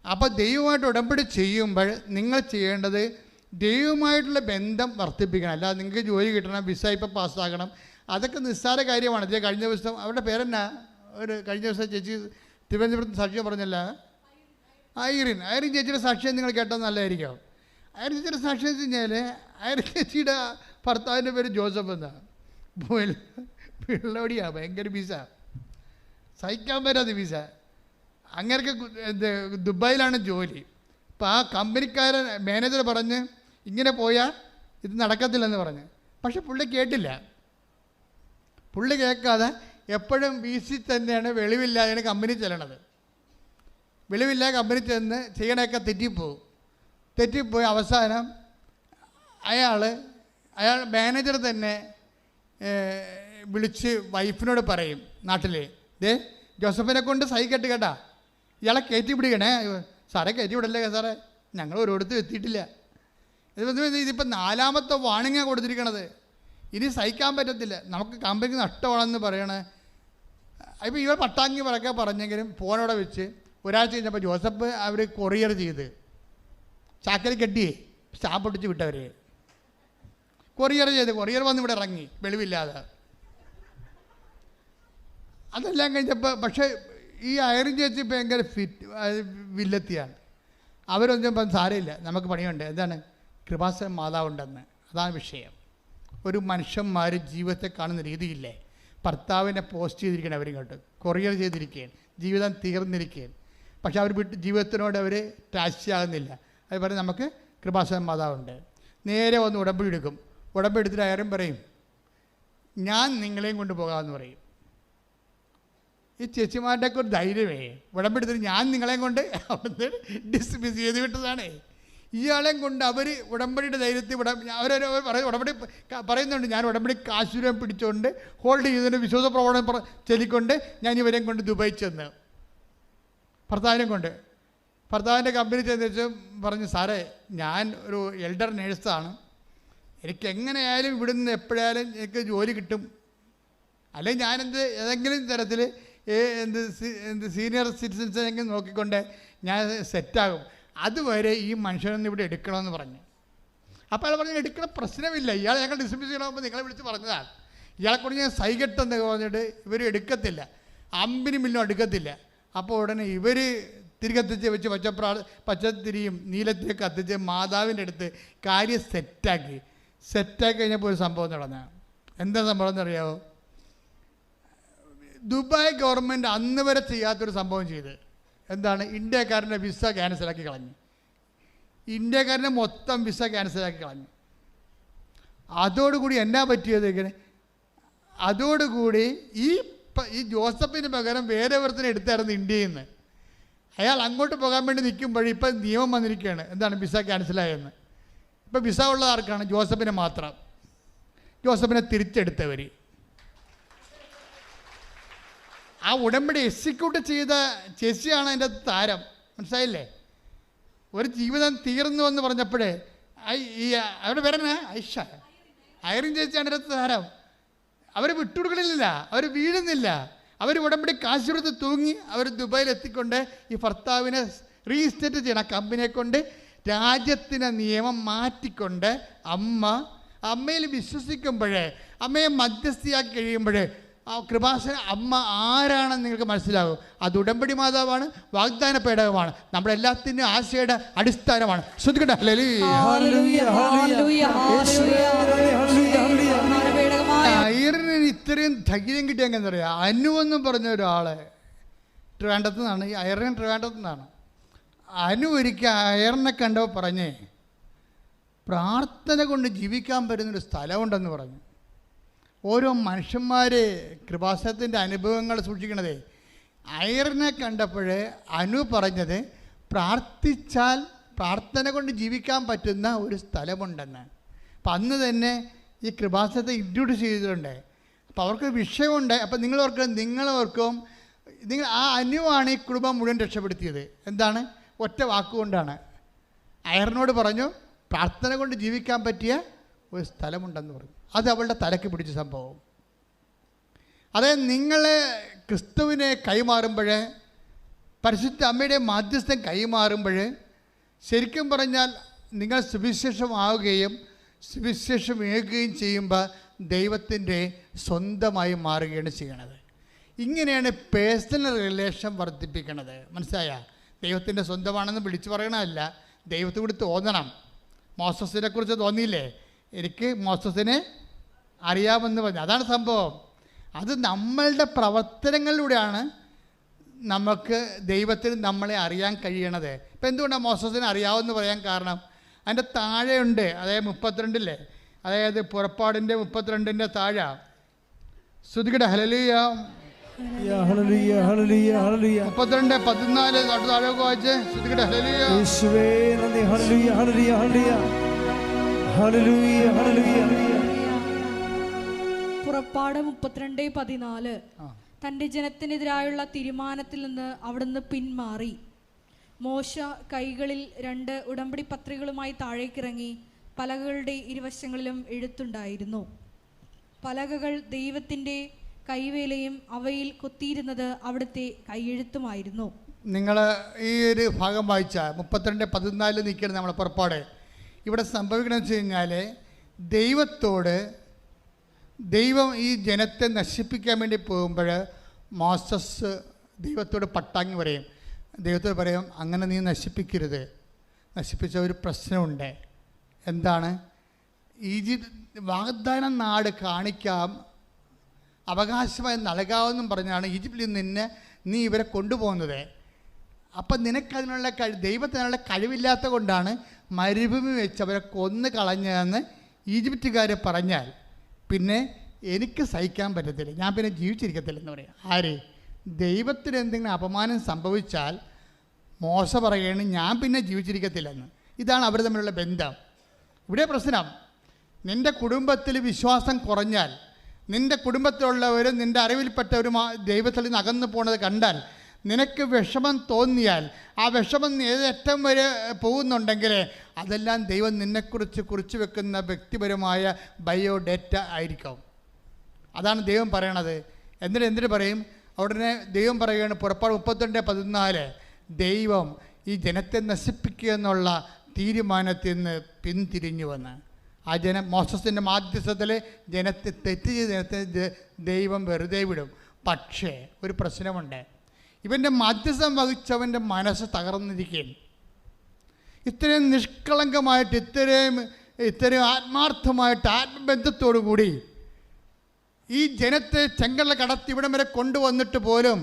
അപ്പോൾ ദൈവമായിട്ട് ഉടമ്പടി ചെയ്യുമ്പോൾ നിങ്ങൾ ചെയ്യേണ്ടത് ദൈവമായിട്ടുള്ള ബന്ധം വർദ്ധിപ്പിക്കണം. അല്ലാതെ നിങ്ങൾക്ക് ജോലി കിട്ടണം, വിസ ഇപ്പോൾ പാസ്സാകണം, അതൊക്കെ നിസ്സാര കാര്യമാണ്. ഇത് കഴിഞ്ഞ ദിവസം അവരുടെ പേരെന്നാ, ഒരു കഴിഞ്ഞ ദിവസം ചേച്ചി തിരുവനന്തപുരത്ത് സാക്ഷ്യം പറഞ്ഞല്ല, ഐറിൻ ചേച്ചിയുടെ സാക്ഷ്യം നിങ്ങൾ കേട്ടത് നല്ലതായിരിക്കും. ഐറിൻ ചേച്ചിയുടെ സാക്ഷ്യം വെച്ച് കഴിഞ്ഞാൽ ഐറിൻ ചേച്ചിയുടെ ഭർത്താവിൻ്റെ പേര് ജോസഫ് എന്നാണ്. പിള്ളോടിയാണ്, ഭയങ്കര വിസ, സഹിക്കാൻ പറ്റാത്ത വിസ. അങ്ങനെയൊക്കെ ദുബായിലാണ് ജോലി. അപ്പോൾ ആ കമ്പനിക്കാരൻ മാനേജർ പറഞ്ഞ് ഇങ്ങനെ പോയാൽ ഇത് നടക്കത്തില്ലെന്ന് പറഞ്ഞ്. പക്ഷെ പുള്ളി കേട്ടില്ല. പുള്ളി കേൾക്കാതെ എപ്പോഴും വീസി തന്നെയാണ്, വെളിവില്ലാതെയാണ് കമ്പനി ചെല്ലണത്. വെളിവില്ലാതെ കമ്പനി ചെന്ന് ചെയ്യണമൊക്കെ തെറ്റിപ്പോയി അവസാനം അയാൾ മാനേജർ തന്നെ വിളിച്ച് വൈഫിനോട് പറയും, നാട്ടിൽ ജോസഫിനെ കൊണ്ട് സഹിക്കട്ട് കേട്ടാ, ഇയാളെ കയറ്റി പിടിക്കണേ. സാറേ കയറ്റി വിടല്ലേ സാറേ, ഞങ്ങൾ ഒരിടത്തും എത്തിയിട്ടില്ല. ഇതിപ്പോൾ 4ാമത്തെ വാണിങ്ങാണ് കൊടുത്തിരിക്കണത്. ഇനി സഹിക്കാൻ പറ്റത്തില്ല, നമുക്ക് കമ്പനിക്ക് നഷ്ടമാണെന്ന് പറയണേ. ഇപ്പോൾ ഇവർ പട്ടാങ്ങി പറയൊക്കെ പറഞ്ഞെങ്കിലും ഫോണോടെ വെച്ച് ഒരാഴ്ച കഴിഞ്ഞപ്പോൾ ജോസഫ് അവർ കൊറിയർ ചെയ്ത് ചാക്കരി കെട്ടി സ്റ്റാമ്പ് ഒട്ടിച്ച് വിട്ടവർ കൊറിയർ വന്ന് ഇവിടെ ഇറങ്ങി വെളിവില്ലാതെ. അതെല്ലാം കഴിഞ്ഞപ്പോൾ പക്ഷേ ഈ ഐറിൻ ചേച്ചി ഭയങ്കര വില്ലത്തിയാണ്. അവരൊന്നും ഇപ്പം സാരമില്ല, നമുക്ക് പണിയുണ്ട്. എന്താണ്? കൃപാസന മാതാവുണ്ടെന്ന്. അതാണ് വിഷയം. ഒരു മനുഷ്യന്മാർ ജീവിതത്തെ കാണുന്ന രീതിയില്ലേ, ഭർത്താവിനെ പോസ്റ്റ് ചെയ്തിരിക്കുകയാണ്, അവരിങ്ങോട്ട് കൊറിയർ ചെയ്തിരിക്കുകയാണ്, ജീവിതം തീർന്നിരിക്കുകയാണ്. പക്ഷെ അവർ ജീവിതത്തിനോട് അവർ ടാച്ചിയാകുന്നില്ല. അത് പറഞ്ഞ് നമുക്ക് കൃപാസന മാതാവുണ്ട്. നേരെ വന്ന് ഉടമ്പടി എടുക്കും. ഉടമ്പടി എടുത്തിട്ട് ഐറിൻ പറയും, ഞാൻ നിങ്ങളെയും കൊണ്ട് പോകാമെന്ന് പറയും. ഈ ചേച്ചിമാരുടെയൊക്കെ ഒരു ധൈര്യമേ, ഉടമ്പെടുത്തിട്ട് ഞാൻ നിങ്ങളെയും കൊണ്ട് അവിടുന്ന് ഡിസ്മിസ് ചെയ്ത് വിട്ടതാണ്. ഇയാളെയും കൊണ്ട് അവർ ഉടമ്പടിയുടെ ധൈര്യത്തിൽ ഉടമ്പടി പറയുന്നുണ്ട്, ഞാൻ ഉടമ്പടി കാശുരം പിടിച്ചുകൊണ്ട് ഹോൾഡ് ചെയ്തതിൻ്റെ വിശ്വാസ പ്രവണത ചൊല്ലിക്കൊണ്ട് ഞാൻ ഇവരെയും കൊണ്ട് ദുബായി ചെന്ന് ഭർത്താവിൻ്റെ കമ്പനി ചെന്ന് പറഞ്ഞു, സാറേ ഞാൻ ഒരു എൽഡർ നേഴ്സാണ്, എനിക്ക് എങ്ങനെയായാലും ഇവിടുന്ന് എപ്പോഴായാലും എനിക്ക് ജോലി കിട്ടും, അല്ലെങ്കിൽ ഞാനെന്ത് ഏതെങ്കിലും തരത്തിൽ സീനിയർ സിറ്റിസൻസിനെങ്കിലും നോക്കിക്കൊണ്ട് ഞാൻ സെറ്റാകും, അതുവരെ ഈ മനുഷ്യനൊന്ന് ഇവിടെ എടുക്കണമെന്ന് പറഞ്ഞു. അപ്പോൾ അയാൾ പറഞ്ഞു, എടുക്കണ പ്രശ്നമില്ല, ഇയാൾ ഞങ്ങൾ ഡിസ്മിസ് ചെയ്യണമെന്ന് നിങ്ങളെ വിളിച്ച് പറഞ്ഞതാണ്, ഇയാളെക്കൊണ്ട് ഞാൻ സൈകെട്ടെന്ന് പറഞ്ഞിട്ട് ഇവർ എടുക്കത്തില്ല, അമ്പിന് മില്ലും എടുക്കത്തില്ല. അപ്പോൾ ഉടനെ ഇവർ തിരികത്തിച്ച് വെച്ച് പച്ചത്തിരിയും നീലത്തിരി കത്തിച്ച് മാതാവിൻ്റെ അടുത്ത് കാര്യം സെറ്റാക്കി കഴിഞ്ഞപ്പോൾ ഒരു സംഭവം നടന്നു. എന്താ സംഭവം എന്നറിയാമോ? ദുബായ് ഗവൺമെൻറ് അന്ന് വരെ ചെയ്യാത്തൊരു സംഭവം ചെയ്ത്. എന്താണ്? ഇന്ത്യക്കാരൻ്റെ വിസ ക്യാൻസലാക്കി കളഞ്ഞു. ഇന്ത്യക്കാരൻ്റെ മൊത്തം വിസ ക്യാൻസലാക്കി കളഞ്ഞു. അതോടുകൂടി എന്നാ പറ്റിയത്? ഇങ്ങനെ അതോടുകൂടി ഈ ജോസഫിന് പകരം വേറെ ഒരുത്തനെ എടുത്തായിരുന്നു ഇന്ത്യയിൽ നിന്ന്. അയാൾ അങ്ങോട്ട് പോകാൻ വേണ്ടി നിൽക്കുമ്പോൾ ഇപ്പം നിയമം വന്നിരിക്കുകയാണ്. എന്താണ്? വിസ ക്യാൻസലായെന്ന്. ഇപ്പം വിസ ഉള്ള ആർക്കാണ്? ജോസഫിനെ മാത്രം. ജോസഫിനെ തിരിച്ചെടുത്തവർ. ആ ഉടമ്പടി എക്സിക്യൂട്ട് ചെയ്ത ചേച്ചിയാണ് അതിൻ്റെ താരം. മനസ്സിലായില്ലേ? ഒരു ജീവിതം തീർന്നു എന്ന് പറഞ്ഞപ്പോഴേ അവരുടെ പേരെന്നാ? ഐറിൻ ചേച്ചിയാണ് അതിൻ്റെ താരം. അവർ വിട്ടുകൊടുക്കണില്ല, അവർ വീഴുന്നില്ല. അവർ ഉടമ്പടി കാശ് കൊടുത്ത് തൂങ്ങി അവർ ദുബായിൽ എത്തിക്കൊണ്ട് ഈ ഭർത്താവിനെ റീസ്റ്റേറ്റ് ചെയ്യണം. കമ്പനിയെ കൊണ്ട് രാജ്യത്തിൻ്റെ നിയമം മാറ്റിക്കൊണ്ട് അമ്മയിൽ വിശ്വസിക്കുമ്പോഴേ, അമ്മയെ മധ്യസ്ഥയാക്കി കഴിയുമ്പോഴേ ആ കൃപാസന അമ്മ ആരാണെന്ന് നിങ്ങൾക്ക് മനസ്സിലാകും. അത് ഉടമ്പടി മാതാവാണ്, വാഗ്ദാന പേടകമാണ്, നമ്മുടെ എല്ലാത്തിൻ്റെയും ആശയുടെ അടിസ്ഥാനമാണ്. ശ്രദ്ധിക്കട്ടെ. ഐറിന് ഇത്രയും ധൈര്യം കിട്ടിയ എങ്ങനെ അറിയാം? അനുവെന്നും പറഞ്ഞ ഒരാളെ ട്രിവാൻഡ്രത്ത് നിന്നാണ്. ഈ ഐറിൻ ട്രിവാൻഡ്രത്ത് നിന്നാണ്. അനു ഒരിക്കൽ ഐറിനെ കണ്ടപ്പോൾ പറഞ്ഞേ, പ്രാർത്ഥന കൊണ്ട് ജീവിക്കാൻ പറ്റുന്നൊരു സ്ഥലമുണ്ടെന്ന് പറഞ്ഞു. ഓരോ മനുഷ്യന്മാർ കൃപാസനത്തിൻ്റെ അനുഭവങ്ങൾ സൂക്ഷിക്കണതേ. ഐറിനെ കണ്ടപ്പോൾ അനു പറഞ്ഞത്, പ്രാർത്ഥിച്ചാൽ പ്രാർത്ഥന കൊണ്ട് ജീവിക്കാൻ പറ്റുന്ന ഒരു സ്ഥലമുണ്ടെന്ന്. അപ്പം അന്ന് തന്നെ ഈ കൃപാസനത്തെ ഇൻട്രൊഡ്യൂസ് ചെയ്തിട്ടുണ്ട്. അപ്പോൾ അവർക്ക് വിഷയമുണ്ട്. അപ്പം നിങ്ങളോർക്കും ആ അനുവാണ് ഈ കുടുംബം മുഴുവൻ രക്ഷപ്പെടുത്തിയത്. എന്താണ്? ഒറ്റ വാക്കുകൊണ്ടാണ്. ഐറിനോട് പറഞ്ഞു, പ്രാർത്ഥന കൊണ്ട് ജീവിക്കാൻ പറ്റിയ ഒരു സ്ഥലമുണ്ടെന്ന് പറഞ്ഞു. അത് അവളുടെ തലയ്ക്ക് പിടിച്ച സംഭവം. അതായത് നിങ്ങൾ ക്രിസ്തുവിനെ കൈമാറുമ്പോൾ പരിശുദ്ധ അമ്മയുടെ മാധ്യസ്ഥം കൈമാറുമ്പോൾ ശരിക്കും പറഞ്ഞാൽ നിങ്ങൾ സുവിശേഷമാവുകയും സുവിശേഷമേകുകയും ചെയ്യുമ്പോൾ ദൈവത്തിൻ്റെ സ്വന്തമായി മാറുകയാണ് ചെയ്യണത്. ഇങ്ങനെയാണ് പേഴ്സണൽ റിലേഷൻ വർദ്ധിപ്പിക്കുന്നത്. മനസ്സിലായ? ദൈവത്തിൻ്റെ സ്വന്തമാണെന്ന് വിളിച്ചു പറയണമല്ല, ദൈവത്തോട് തോന്നണം. മോസസിനെ കുറിച്ച് തോന്നിയില്ലേ? എനിക്ക് മോസസിനെ അറിയാമെന്ന് പറഞ്ഞു. അതാണ് സംഭവം. അത് നമ്മളുടെ പ്രവർത്തനങ്ങളിലൂടെയാണ് നമുക്ക് ദൈവത്തിന് നമ്മളെ അറിയാൻ കഴിയണത്. ഇപ്പം എന്തുകൊണ്ടാണ് മോസസിനെ അറിയാമെന്ന് പറയാൻ കാരണം? അതിൻ്റെ താഴെയുണ്ട്, അതായത് 32, അതായത് പുറപ്പാടിൻ്റെ 32 താഴെ ശ്രുതികട ഹല്ലേലൂയ 32:14 താഴെ വായിച്ച് ശ്രുതികട ഹല്ലേലൂയ. പുറപ്പാട് 32:14 തൻ്റെ ജനത്തിനെതിരായുള്ള തീരുമാനത്തിൽ നിന്ന് അവിടുന്ന് പിന്മാറി. മോശ കൈകളിൽ 2 ഉടമ്പടി പത്രികകളുമായി താഴേക്കിറങ്ങി. പലകകളുടെ ഇരുവശങ്ങളിലും എഴുത്തുണ്ടായിരുന്നു. പലകകൾ ദൈവത്തിൻ്റെ കൈവേലയും അവയിൽ കൊത്തിയിരുന്നത് അവിടുത്തെ കൈയെഴുത്തുമായിരുന്നു. നിങ്ങൾ ഈ ഒരു ഭാഗം വായിച്ചാൽ 32:14 നിൽക്കണം നമ്മളെ പുറപ്പാട്. ഇവിടെ സംഭവിക്കണമെന്ന് വെച്ച് കഴിഞ്ഞാൽ ദൈവം ഈ ജനത്തെ നശിപ്പിക്കാൻ വേണ്ടി പോകുമ്പോൾ മോസസ് ദൈവത്തോട് പട്ടാങ്ങി പറയും. ദൈവത്തോട് പറയും, അങ്ങനെ നീ നശിപ്പിക്കരുത്. നശിപ്പിച്ച ഒരു പ്രശ്നമുണ്ട്. എന്താണ്? വാഗ്ദാന നാട് കാണിക്കാം, അവകാശമായി നൽകാമെന്നും പറഞ്ഞാണ് ഈജിപ്തിൽ നിന്ന് നീ ഇവരെ കൊണ്ടുപോകുന്നത്. അപ്പം നിനക്കതിനുള്ള ദൈവത്തിനുള്ള കഴിവില്ലാത്ത കൊണ്ടാണ് മരുഭൂമി വെച്ച് അവരെ കൊന്നു കളഞ്ഞതെന്ന് ഈജിപ്തുകാർ പറഞ്ഞാൽ പിന്നെ എനിക്ക് സഹിക്കാൻ പറ്റത്തില്ല, ഞാൻ പിന്നെ ജീവിച്ചിരിക്കത്തില്ലെന്ന് പറയാം. ആര്? ദൈവത്തിന് എന്തെങ്കിലും അപമാനം സംഭവിച്ചാൽ മോശ പറയുകയാണ് ഞാൻ പിന്നെ ജീവിച്ചിരിക്കത്തില്ലെന്ന്. ഇതാണ് അവർ തമ്മിലുള്ള ബന്ധം. ഇവിടെ പ്രശ്നം, നിൻ്റെ കുടുംബത്തിൽ വിശ്വാസം കുറഞ്ഞാൽ, നിൻ്റെ കുടുംബത്തിലുള്ളവരും നിൻ്റെ അറിവിൽപ്പെട്ടവരും ദൈവത്തിൽ നിന്ന് അകന്നു പോണത് കണ്ടാൽ, നിനക്ക് വിഷമം തോന്നിയാൽ, ആ വിഷമം ഏതറ്റം വരെ പോകുന്നുണ്ടെങ്കിൽ അതെല്ലാം ദൈവം നിന്നെക്കുറിച്ച് കുറിച്ച് വെക്കുന്ന വ്യക്തിപരമായ ബയോഡേറ്റ ആയിരിക്കും. അതാണ് ദൈവം പറയണത്. എന്നിട്ട് പറയും? ഉടനെ ദൈവം പറയുകയാണ് പുറപ്പാട് 32:14 ദൈവം ഈ ജനത്തെ നശിപ്പിക്കുക എന്നുള്ള തീരുമാനത്തിൽ നിന്ന് പിന്തിരിഞ്ഞുവെന്ന്. ആ മോസസിൻ്റെ മാധ്യസ്ഥത്തിൽ ജനത്തെ തെറ്റ് ചെയ്ത് ജനത്തെ ദൈവം വെറുതെ വിടും. പക്ഷേ ഒരു പ്രശ്നമുണ്ട്. ഇവൻ്റെ മാധ്യസ്ഥം വഹിച്ചവൻ്റെ മനസ്സ് തകർന്നിരിക്കുകയും ഇത്രയും നിഷ്കളങ്കമായിട്ട് ഇത്രയും ആത്മാർത്ഥമായിട്ട് ആത്മബന്ധത്തോടു കൂടി ഈ ജനത്തെ ചെങ്കടൽ കടത്തി ഇവിടം വരെ കൊണ്ടുവന്നിട്ട് പോലും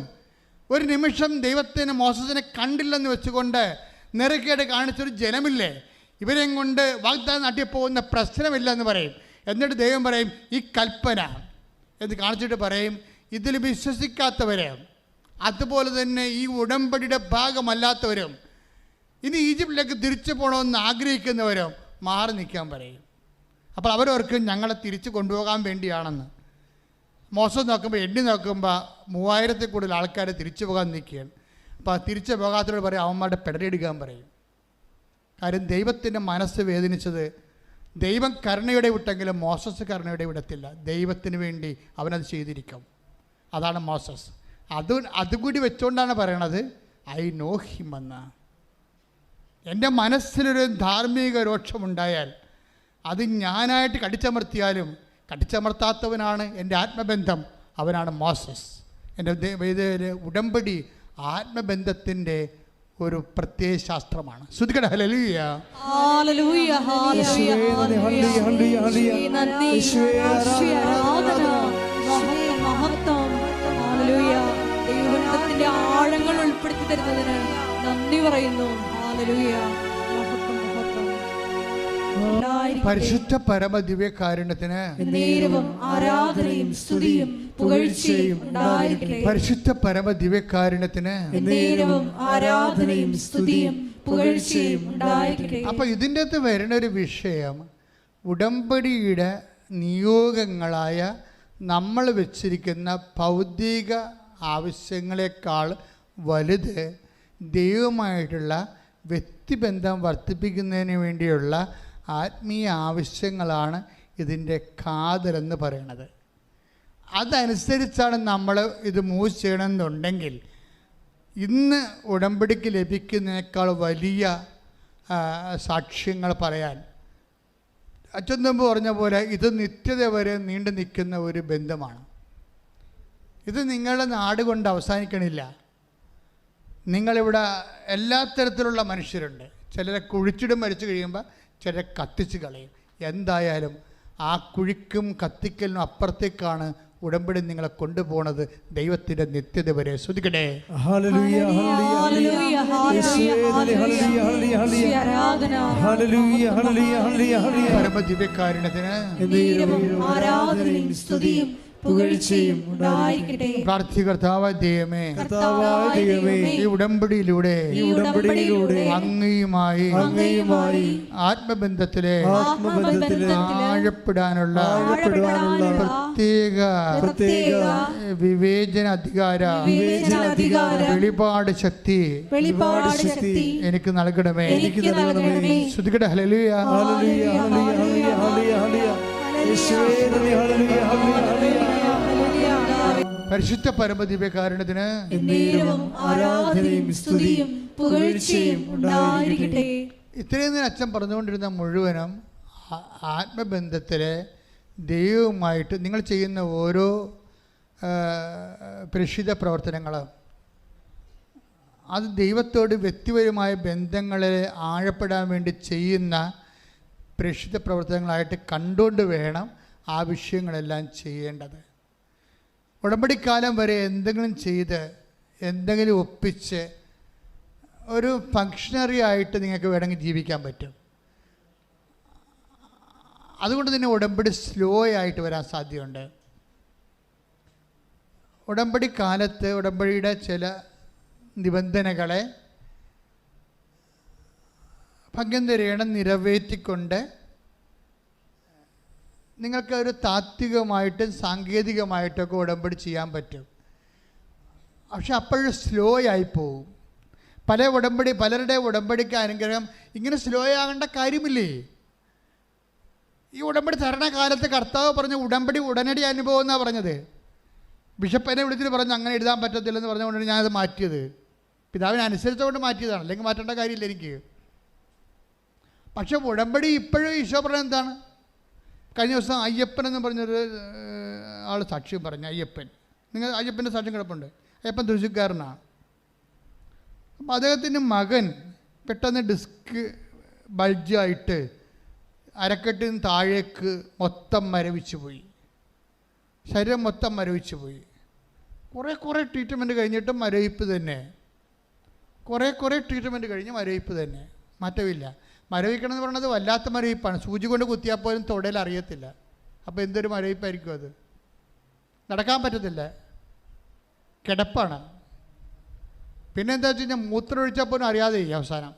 ഒരു നിമിഷം ദൈവത്തിന് മോസസിനെ കണ്ടില്ലെന്ന് വെച്ചുകൊണ്ട് നിറക്കേട് കാണിച്ചൊരു ജനമില്ലേ, ഇവരെയും കൊണ്ട് വാഗ്ദാനം നാട്ടിൽ പോകുന്ന പ്രശ്നമില്ലെന്ന് പറയും. എന്നിട്ട് ദൈവം പറയും ഈ കൽപ്പന എന്ന് കാണിച്ചിട്ട് പറയും ഇതിൽ വിശ്വസിക്കാത്തവരെ, അതുപോലെ തന്നെ ഈ ഉടമ്പടിയുടെ ഭാഗമല്ലാത്തവരും ഇനി ഈജിപ്തിലേക്ക് തിരിച്ചു പോകണമെന്ന് ആഗ്രഹിക്കുന്നവരും മാറി നിൽക്കാൻ പറയും. അപ്പോൾ അവരവർക്ക് ഞങ്ങളെ തിരിച്ചു കൊണ്ടുപോകാൻ വേണ്ടിയാണെന്ന്. മോശം നോക്കുമ്പോൾ എണ്ണി നോക്കുമ്പോൾ 3000-ൽ കൂടുതൽ ആൾക്കാർ തിരിച്ചു പോകാൻ നിൽക്കുകയാണ്. അപ്പോൾ തിരിച്ചു പോകാത്തവരോട് പറയും അവന്മാരുടെ പെടലെടുക്കാൻ പറയും. കാര്യം ദൈവത്തിൻ്റെ മനസ്സ് വേദനിച്ചത്, ദൈവം കരുണയുടെ വിട്ടെങ്കിലും മോസസ് കരുണയുടെ വിടത്തില്ല. ദൈവത്തിന് വേണ്ടി അവനത് ചെയ്തിരിക്കും. അതാണ് മോസസ്. അതുകൂടി വെച്ചുകൊണ്ടാണ് പറയണത് ഐ നോ ഹിം എന്ന്. എൻ്റെ മനസ്സിലൊരു ധാർമ്മിക രോക്ഷമുണ്ടായാൽ അത് ഞാനായിട്ട് കടിച്ചമർത്തിയാലും കടിച്ചമർത്താത്തവനാണ് എൻ്റെ ആത്മബന്ധം, അവനാണ് മോസസ്. എൻ്റെ ഉടമ്പടി ആത്മബന്ധത്തിൻ്റെ ഒരു പ്രത്യേക ശാസ്ത്രമാണ്. ശ്രുതികട ഹല്ലേലൂയ ഹല്ലേലൂയ ദൈവത്തിന്റെ ആഴങ്ങൾ ഉൾപ്പെടുത്തി തരുന്നതിന് നന്ദി പറയുന്നു. ഹല്ലേലൂയ. പരിശുദ്ധ പരമ ദിവ്യകാരുണ്യത്തിന് ആരാധനയും സ്തുതിയും പുകഴ്ചയും ഉണ്ടായിരിക്കട്ടെ. പരിശുദ്ധ പരമ ദിവ്യകാരുണ്യത്തിന് ആരാധനയും സ്തുതിയും പുകഴ്ചയും ഉണ്ടായിരിക്കട്ടെ. അപ്പൊ ഇതിൻ്റെ അകത്ത് വരുന്ന ഒരു വിഷയം, ഉടമ്പടിയുടെ നിയോഗങ്ങളായ നമ്മൾ വെച്ചിരിക്കുന്ന ഭൗതിക ആവശ്യങ്ങളെക്കാൾ വലുത് ദൈവമായിട്ടുള്ള വ്യക്തിബന്ധം വർദ്ധിപ്പിക്കുന്നതിന് വേണ്ടിയുള്ള ആത്മീയ ആവശ്യങ്ങളാണ് ഇതിൻ്റെ കാതലെന്ന് പറയണത്. അതനുസരിച്ചാണ് നമ്മൾ ഇത് മൂവ് ചെയ്യണമെന്നുണ്ടെങ്കിൽ ഇന്ന് ഉടമ്പടിക്ക് ലഭിക്കുന്നതിനേക്കാൾ വലിയ സാക്ഷ്യങ്ങൾ പറയാൻ അച്ഛൻ മുമ്പ് പറഞ്ഞ പോലെ ഇത് നിത്യത വരെ നീണ്ടു നിൽക്കുന്ന ഒരു ബന്ധമാണ്. ഇത് നിങ്ങളുടെ നാട് കൊണ്ട് അവസാനിക്കണില്ല. നിങ്ങളിവിടെ എല്ലാ തരത്തിലുള്ള മനുഷ്യരുണ്ട്. ചിലരെ കുഴിച്ചിടും, മരിച്ചു കഴിയുമ്പോൾ ചിലരെ കത്തിച്ച് കളയും. എന്തായാലും ആ കുഴിക്കും കത്തിക്കലിനും അപ്പുറത്തേക്കാണ് ഉടമ്പടി നിങ്ങളെ കൊണ്ടുപോകുന്നത്, ദൈവത്തിൻ്റെ നിത്യത വരെ. ശ്രദ്ധിക്കട്ടെ. പരമദിവ്യകാരുണ്യത്തിന് പ്രാർത്ഥികർത്താവായ ദൈവമേ, ഈ ഉടമ്പടിയിലൂടെ അങ്ങയുമായി ആത്മബന്ധത്തിലെ ആഴപ്പെടാനുള്ള പ്രത്യേക വിവേചന അധികാര വെളിപാട് ശക്തി എനിക്ക് നൽകണമേ. ശ്രദ്ധിക്കട്ടെ. ഹല്ലേലൂയ. പരിശുദ്ധ പരമദിവ്യകാരുണ്യത്തിന് ഇത്രയും നേരം അച്ഛൻ പറഞ്ഞുകൊണ്ടിരുന്ന മുഴുവനും ആത്മബന്ധത്തിലെ ദൈവവുമായിട്ട് നിങ്ങൾ ചെയ്യുന്ന ഓരോ പ്രേക്ഷിത പ്രവർത്തനങ്ങളും അത് ദൈവത്തോട് വ്യക്തിപരമായ ബന്ധങ്ങളെ ആഴപ്പെടാൻ വേണ്ടി ചെയ്യുന്ന പ്രേക്ഷിത പ്രവർത്തനങ്ങളായിട്ട് കണ്ടുകൊണ്ട് വേണം ആ വിഷയങ്ങളെല്ലാം ചെയ്യേണ്ടത്. ഉടമ്പടിക്കാലം വരെ എന്തെങ്കിലും ചെയ്ത് എന്തെങ്കിലും ഒപ്പിച്ച് ഒരു ഫങ്ഷണറി ആയിട്ട് നിങ്ങൾക്ക് വേണമെങ്കിൽ ജീവിക്കാൻ പറ്റും. അതുകൊണ്ട് തന്നെ ഉടമ്പടി സ്ലോ ആയിട്ട് വരാൻ സാധ്യതയുണ്ട്. ഉടമ്പടി കാലത്ത് ഉടമ്പടിയുടെ ചില നിബന്ധനകളെ ഭംഗന്തരേണം നിറവേറ്റിക്കൊണ്ട് നിങ്ങൾക്ക് ഒരു താത്വികമായിട്ടും സാങ്കേതികമായിട്ടൊക്കെ ഉടമ്പടി ചെയ്യാൻ പറ്റും. പക്ഷെ അപ്പോഴും സ്ലോ ആയിപ്പോവും. പലരുടെ ഉടമ്പടിക്ക് അനുഗ്രഹം ഇങ്ങനെ സ്ലോ ആകേണ്ട കാര്യമില്ലേ? ഈ ഉടമ്പടി തരണ കാലത്ത് കർത്താവ് പറഞ്ഞ ഉടമ്പടി ഉടനടി അനുഭവം എന്നാണ് പറഞ്ഞത്. ബിഷപ്പ് എന്നെ വിളിച്ചിട്ട് പറഞ്ഞു അങ്ങനെ എഴുതാൻ പറ്റത്തില്ലെന്ന് പറഞ്ഞുകൊണ്ടാണ് ഞാനത് മാറ്റിയത്. പിതാവിനെ അനുസരിച്ചുകൊണ്ട് മാറ്റിയതാണ്, അല്ലെങ്കിൽ മാറ്റേണ്ട കാര്യമില്ല എനിക്ക്. പക്ഷെ ഉടമ്പടി ഇപ്പോഴും ഈശോ പറഞ്ഞത് എന്താണ്? കഴിഞ്ഞ ദിവസം അയ്യപ്പൻ എന്ന് പറഞ്ഞൊരു ആൾ സാക്ഷ്യം പറഞ്ഞു. അയ്യപ്പൻ്റെ സാക്ഷ്യം കിടപ്പുണ്ട്. അയ്യപ്പൻ തൃശ്ശൂർക്കാരനാണ്. അപ്പം അദ്ദേഹത്തിൻ്റെ മകൻ പെട്ടെന്ന് ഡിസ്ക് ബൾജായിട്ട് അരക്കെട്ടിന് താഴേക്ക് മൊത്തം മരവിച്ചു പോയി, ശരീരം മൊത്തം മരവിച്ചു പോയി. കുറേ ട്രീറ്റ്മെൻറ്റ് കഴിഞ്ഞിട്ടും മരവിപ്പ് തന്നെ. കുറേ ട്രീറ്റ്മെൻറ്റ് കഴിഞ്ഞ് മരവിപ്പ് തന്നെ, മാറ്റമില്ല. മരവിക്കണം എന്ന് പറയുന്നത് വല്ലാത്ത മരവിപ്പാണ്. സൂചി കൊണ്ട് കുത്തിയാൽ പോലും തൊടയിൽ അറിയത്തില്ല. അപ്പോൾ എന്തൊരു മരവിപ്പായിരിക്കും അത്. നടക്കാൻ പറ്റത്തില്ല, കിടപ്പാണ്. പിന്നെ എന്താ വെച്ച് കഴിഞ്ഞാൽ മൂത്രം ഒഴിച്ചാൽ പോലും അറിയാതെ അവസാനം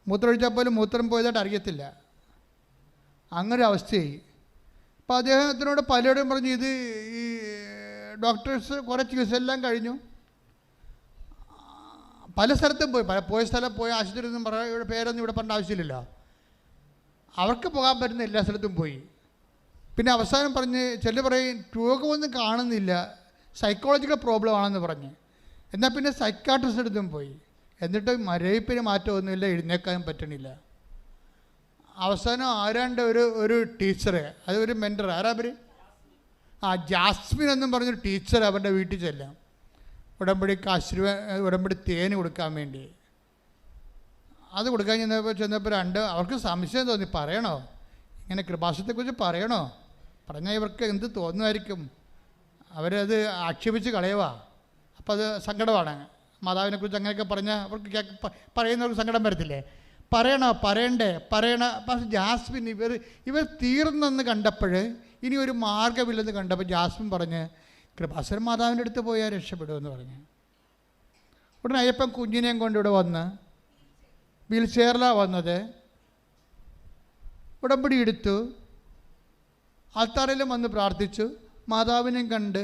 മൂത്രമൊഴിച്ചാൽ പോലും മൂത്രം പോയതായിട്ട് അറിയത്തില്ല. അങ്ങനെ അവസ്ഥയായി. അപ്പോൾ അദ്ദേഹത്തിനോട് പലരോടും പറഞ്ഞു, ഇത് ഈ ഡോക്ടേഴ്സ് കുറേ ചികിത്സയെല്ലാം കഴിഞ്ഞു, പല സ്ഥലത്തും പോയ ആശുപത്രി ഒന്നും ഇവിടെ പേരൊന്നും ഇവിടെ പറഞ്ഞ ആവശ്യമില്ലല്ലോ. അവർക്ക് പോകാൻ പറ്റുന്ന എല്ലാ സ്ഥലത്തും പോയി. പിന്നെ അവസാനം പറഞ്ഞ് ചിലർ പറയും രോഗമൊന്നും കാണുന്നില്ല, സൈക്കോളജിക്കൽ പ്രോബ്ലം ആണെന്ന് പറഞ്ഞ്. എന്നാൽ പിന്നെ സൈക്കാട്രിസ്റ്റ് അടുത്തും പോയി. എന്നിട്ട് മരവിപ്പിന് മാറ്റമൊന്നുമില്ല, എഴുന്നേക്കാനും പറ്റണില്ല. അവസാനം ആരാണ്ട് ഒരു ടീച്ചറ്, അതൊരു മെൻറ്റർ, ആരാ അവർ ജാസ്മിൻ എന്നും പറഞ്ഞൊരു ടീച്ചർ അവരുടെ വീട്ടിൽ ചെല്ലാം ഉടമ്പടി തേന് കൊടുക്കാൻ വേണ്ടി. അത് കൊടുക്കാൻ ചെന്നപ്പോൾ അവർക്ക് സംശയം തോന്നി, പറയണോ ഇങ്ങനെ കൃപാസനത്തെക്കുറിച്ച് പറയണോ? പറഞ്ഞാൽ ഇവർക്ക് എന്ത് തോന്നുമായിരിക്കും, അവരത് ആക്ഷേപിച്ച് കളയുവാ. അപ്പോൾ അത് സങ്കടമാണ്. മാതാവിനെക്കുറിച്ച് അങ്ങനെയൊക്കെ പറഞ്ഞാൽ അവർക്ക് പറയുന്നവർക്ക് സങ്കടം വരത്തില്ലേ? പറയണ. പക്ഷേ ജാസ്മിൻ ഇവർ തീർന്നെന്ന് കണ്ടപ്പോൾ, ഇനി ഒരു മാർഗ്ഗമില്ലെന്ന് കണ്ടപ്പോൾ ജാസ്മിൻ പറഞ്ഞ് കൃപാസന മാതാവിൻ്റെ അടുത്ത് പോയാൽ രക്ഷപ്പെടുമെന്ന് പറഞ്ഞ്. ഉടനെ അയ്യപ്പൻ കുഞ്ഞിനെയും കൊണ്ട് ഇവിടെ വന്ന് വീൽ ചെയറിലാണ് വന്നത്. ഉടമ്പടി എടുത്തു, ആൾത്താറിലും വന്ന് പ്രാർത്ഥിച്ചു, മാതാവിനെയും കണ്ട്.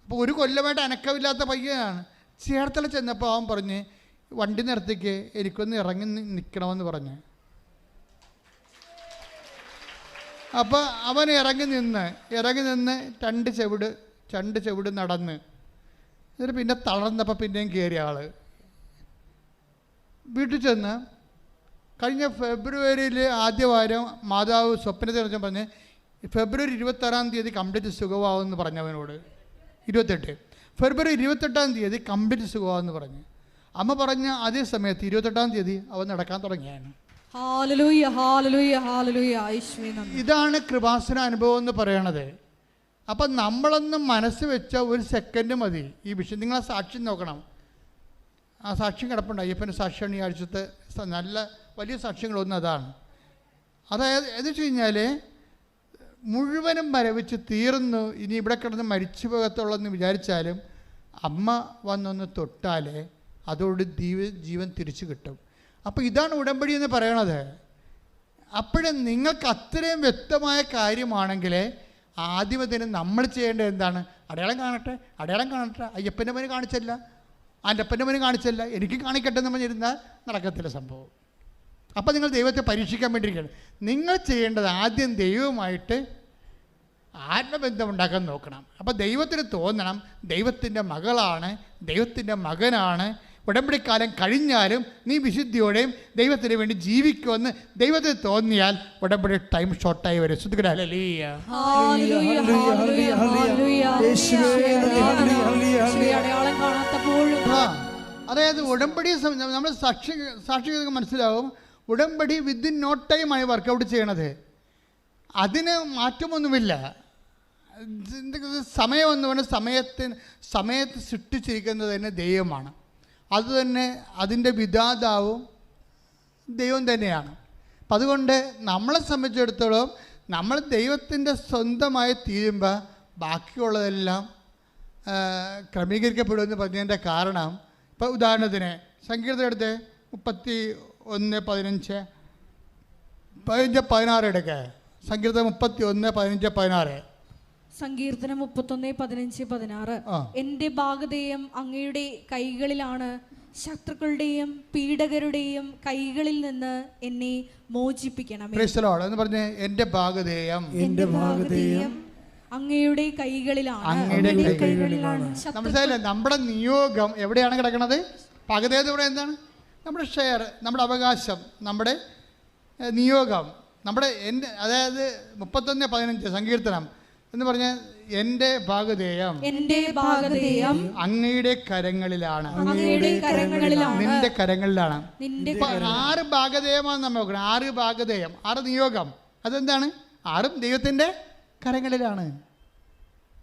അപ്പോൾ ഒരു കൊല്ലമായിട്ട് അനക്കമില്ലാത്ത പയ്യനാണ്. ചേർത്തല ചെന്നപ്പോൾ അവൻ പറഞ്ഞ് വണ്ടി നിർത്തിക്ക്, എനിക്കൊന്ന് ഇറങ്ങി നിൽക്കണമെന്ന് പറഞ്ഞ്. അപ്പോൾ അവൻ ഇറങ്ങി നിന്ന് രണ്ട് ചെവിട് നടന്ന് എന്നിട്ട് പിന്നെ തളർന്നപ്പോൾ പിന്നെയും കയറിയ ആൾ വീട്ടിൽ ചെന്ന് കഴിഞ്ഞ ഫെബ്രുവരിയിൽ ആദ്യ വാരം മാതാവ് സ്വപ്നത്തിൽ വെച്ചാൽ പറഞ്ഞ് ഫെബ്രുവരി 26 കംപ്ലീറ്റ് സുഖമാവുമെന്ന് പറഞ്ഞവനോട് 28 ഫെബ്രുവരി 28 കംപ്ലീറ്റ് സുഖമാവെന്ന് പറഞ്ഞു. അമ്മ പറഞ്ഞ അതേ സമയത്ത് 28 അവൻ നടക്കാൻ തുടങ്ങിയാണ്. ഹല്ലേലൂയ ഹല്ലേലൂയ ഹല്ലേലൂയ. യേശുവേ നന്ദി. ഇതാണ് കൃപാസന അനുഭവം എന്ന് പറയണത്. അപ്പം നമ്മളൊന്ന് മനസ്സ് വെച്ച ഒരു സെക്കൻഡ് മതി ഈ വിഷയം. നിങ്ങൾ ആ സാക്ഷ്യം നോക്കണം. ആ സാക്ഷ്യം കിടപ്പുണ്ട്. അയ്യപ്പൻ്റെ സാക്ഷ്യമാണ് ഈ ആഴ്ചത്തെ നല്ല വലിയ സാക്ഷ്യങ്ങളൊന്നും അതാണ്. അതായത് എന്ന് വെച്ച് കഴിഞ്ഞാൽ മുഴുവനും മരവിച്ച് തീർന്നു, ഇനി ഇവിടെ കിടന്ന് മരിച്ചു പോകത്തുള്ളെന്ന് വിചാരിച്ചാലും അമ്മ വന്നൊന്ന് തൊട്ടാൽ അതോട് ജീവൻ തിരിച്ചു കിട്ടും. അപ്പോൾ ഇതാണ് ഉടമ്പടി എന്ന് പറയണത്. അപ്പോഴും നിങ്ങൾക്ക് അത്രയും വ്യക്തമായ കാര്യമാണെങ്കിൽ ആദ്യം അതിന് നമ്മൾ ചെയ്യേണ്ടത് എന്താണ്? അടയാളം കാണട്ടെ, അടയാളം കാണട്ടെ. അയ്യപ്പൻ്റെ മന് കാണിച്ചല്ല, അൻ്റപ്പൻ്റെ മന് കാണിച്ചല്ല, എനിക്ക് കാണിക്കട്ടെ എന്ന് പറഞ്ഞിരുന്നാൽ നടക്കത്തില്ല സംഭവം. അപ്പോൾ നിങ്ങൾ ദൈവത്തെ പരീക്ഷിക്കാൻ വേണ്ടിയിരിക്കുകയാണ്. നിങ്ങൾ ചെയ്യേണ്ടത് ആദ്യം ദൈവവുമായിട്ട് ആത്മബന്ധം ഉണ്ടാക്കാൻ നോക്കണം. അപ്പോൾ ദൈവത്തിന് തോന്നണം ദൈവത്തിൻ്റെ മകളാണ്, ദൈവത്തിൻ്റെ മകനാണ്. ഉടമ്പടിക്കാലം കഴിഞ്ഞാലും നീ വിശുദ്ധിയോടെയും ദൈവത്തിന് വേണ്ടി ജീവിക്കുമെന്ന് ദൈവത്തിന് തോന്നിയാൽ ഉടമ്പടി ടൈം ഷോർട്ടായി വരും. അതായത് ഉടമ്പടി നമ്മൾ സാക്ഷി മനസ്സിലാവും. ഉടമ്പടി വിത്തിൻ നോ ടൈമായി വർക്കൗട്ട് ചെയ്യണത്. അതിന് മാറ്റമൊന്നുമില്ല. സമയമെന്ന് പറഞ്ഞാൽ സമയത്ത് സൃഷ്ടിച്ചിരിക്കുന്നത് തന്നെ ദൈവമാണ്. അതുതന്നെ അതിൻ്റെ വിധാതാവും ദൈവം തന്നെയാണ്. അപ്പം അതുകൊണ്ട് നമ്മളെ സംബന്ധിച്ചിടത്തോളം നമ്മൾ ദൈവത്തിൻ്റെ സ്വന്തമായി തീരുമ്പോൾ ബാക്കിയുള്ളതെല്ലാം ക്രമീകരിക്കപ്പെടുമെന്ന് പറഞ്ഞതിൻ്റെ കാരണം, ഇപ്പോൾ ഉദാഹരണത്തിന് സങ്കീർത്തനം എടുത്ത് 31:15-16 എടുക്കുക. സങ്കീർത്തനം 31:15-16. സങ്കീർത്തനം 31:15-16. എന്റെ ഭാഗധേയം അങ്ങയുടെ കൈകളിലാണ്, ശത്രുക്കളുടെയും പീഡകരുടെയും കൈകളിൽ നിന്ന് എന്നെ മോചിപ്പിക്കണമേ. പ്രൈസ് ദി ലോർഡ് എന്ന് പറഞ്ഞേ. എന്റെ ഭാഗധേയം അങ്ങയുടെ കൈകളിലാണ്. മനസ്സിലായില്ലേ? നമ്മുടെ നിയോഗം എവിടെയാണ് കിടക്കുന്നത്? ഭാഗധേയം ഇവിടെ എന്താണ്? നമ്മുടെ ഷെയർ, നമ്മുടെ അവകാശം, നമ്മുടെ നിയോഗം, നമ്മുടെ അതായത് 31:15 സങ്കീർത്തനം എന്ന് പറഞ്ഞാൽ എൻ്റെ ഭാഗധേയം അങ്ങയുടെ കരങ്ങളിലാണ്, നിന്റെ കരങ്ങളിലാണ്. 6 ഭാഗധേയമാണ് നമ്മൾ നോക്കണം. 6 ഭാഗധേയം, 6 നിയോഗം. അതെന്താണ്? 6ഉം ദൈവത്തിൻ്റെ കരങ്ങളിലാണ്.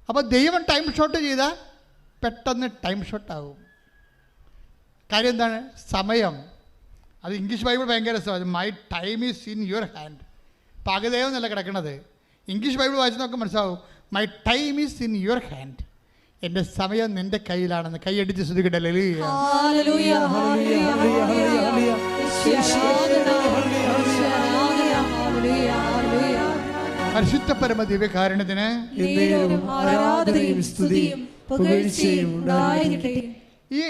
അപ്പോൾ ദൈവം ടൈം ഷോട്ട് ചെയ്താൽ പെട്ടെന്ന് ടൈം ഷോട്ടാകും. കാര്യം എന്താണ്? സമയം. അത് ഇംഗ്ലീഷ് ബൈബിൾ ഭയങ്കര രസമാണ്. My time is in your hand. ഭാഗധേയം എന്നല്ല കിടക്കണത്. ഇംഗ്ലീഷ് ബൈബിൾ വായിച്ച് നമുക്ക് മനസ്സിലാവും. My time is in your hand. എൻ്റെ സമയം നിൻ്റെ കയ്യിലാണെന്ന്. കൈയടിച്ച് ശ്രദ്ധിക്കട്ടെ. പരിശുദ്ധ പരമ ദിവ്യകാരുണ്യത്തിന് ഈ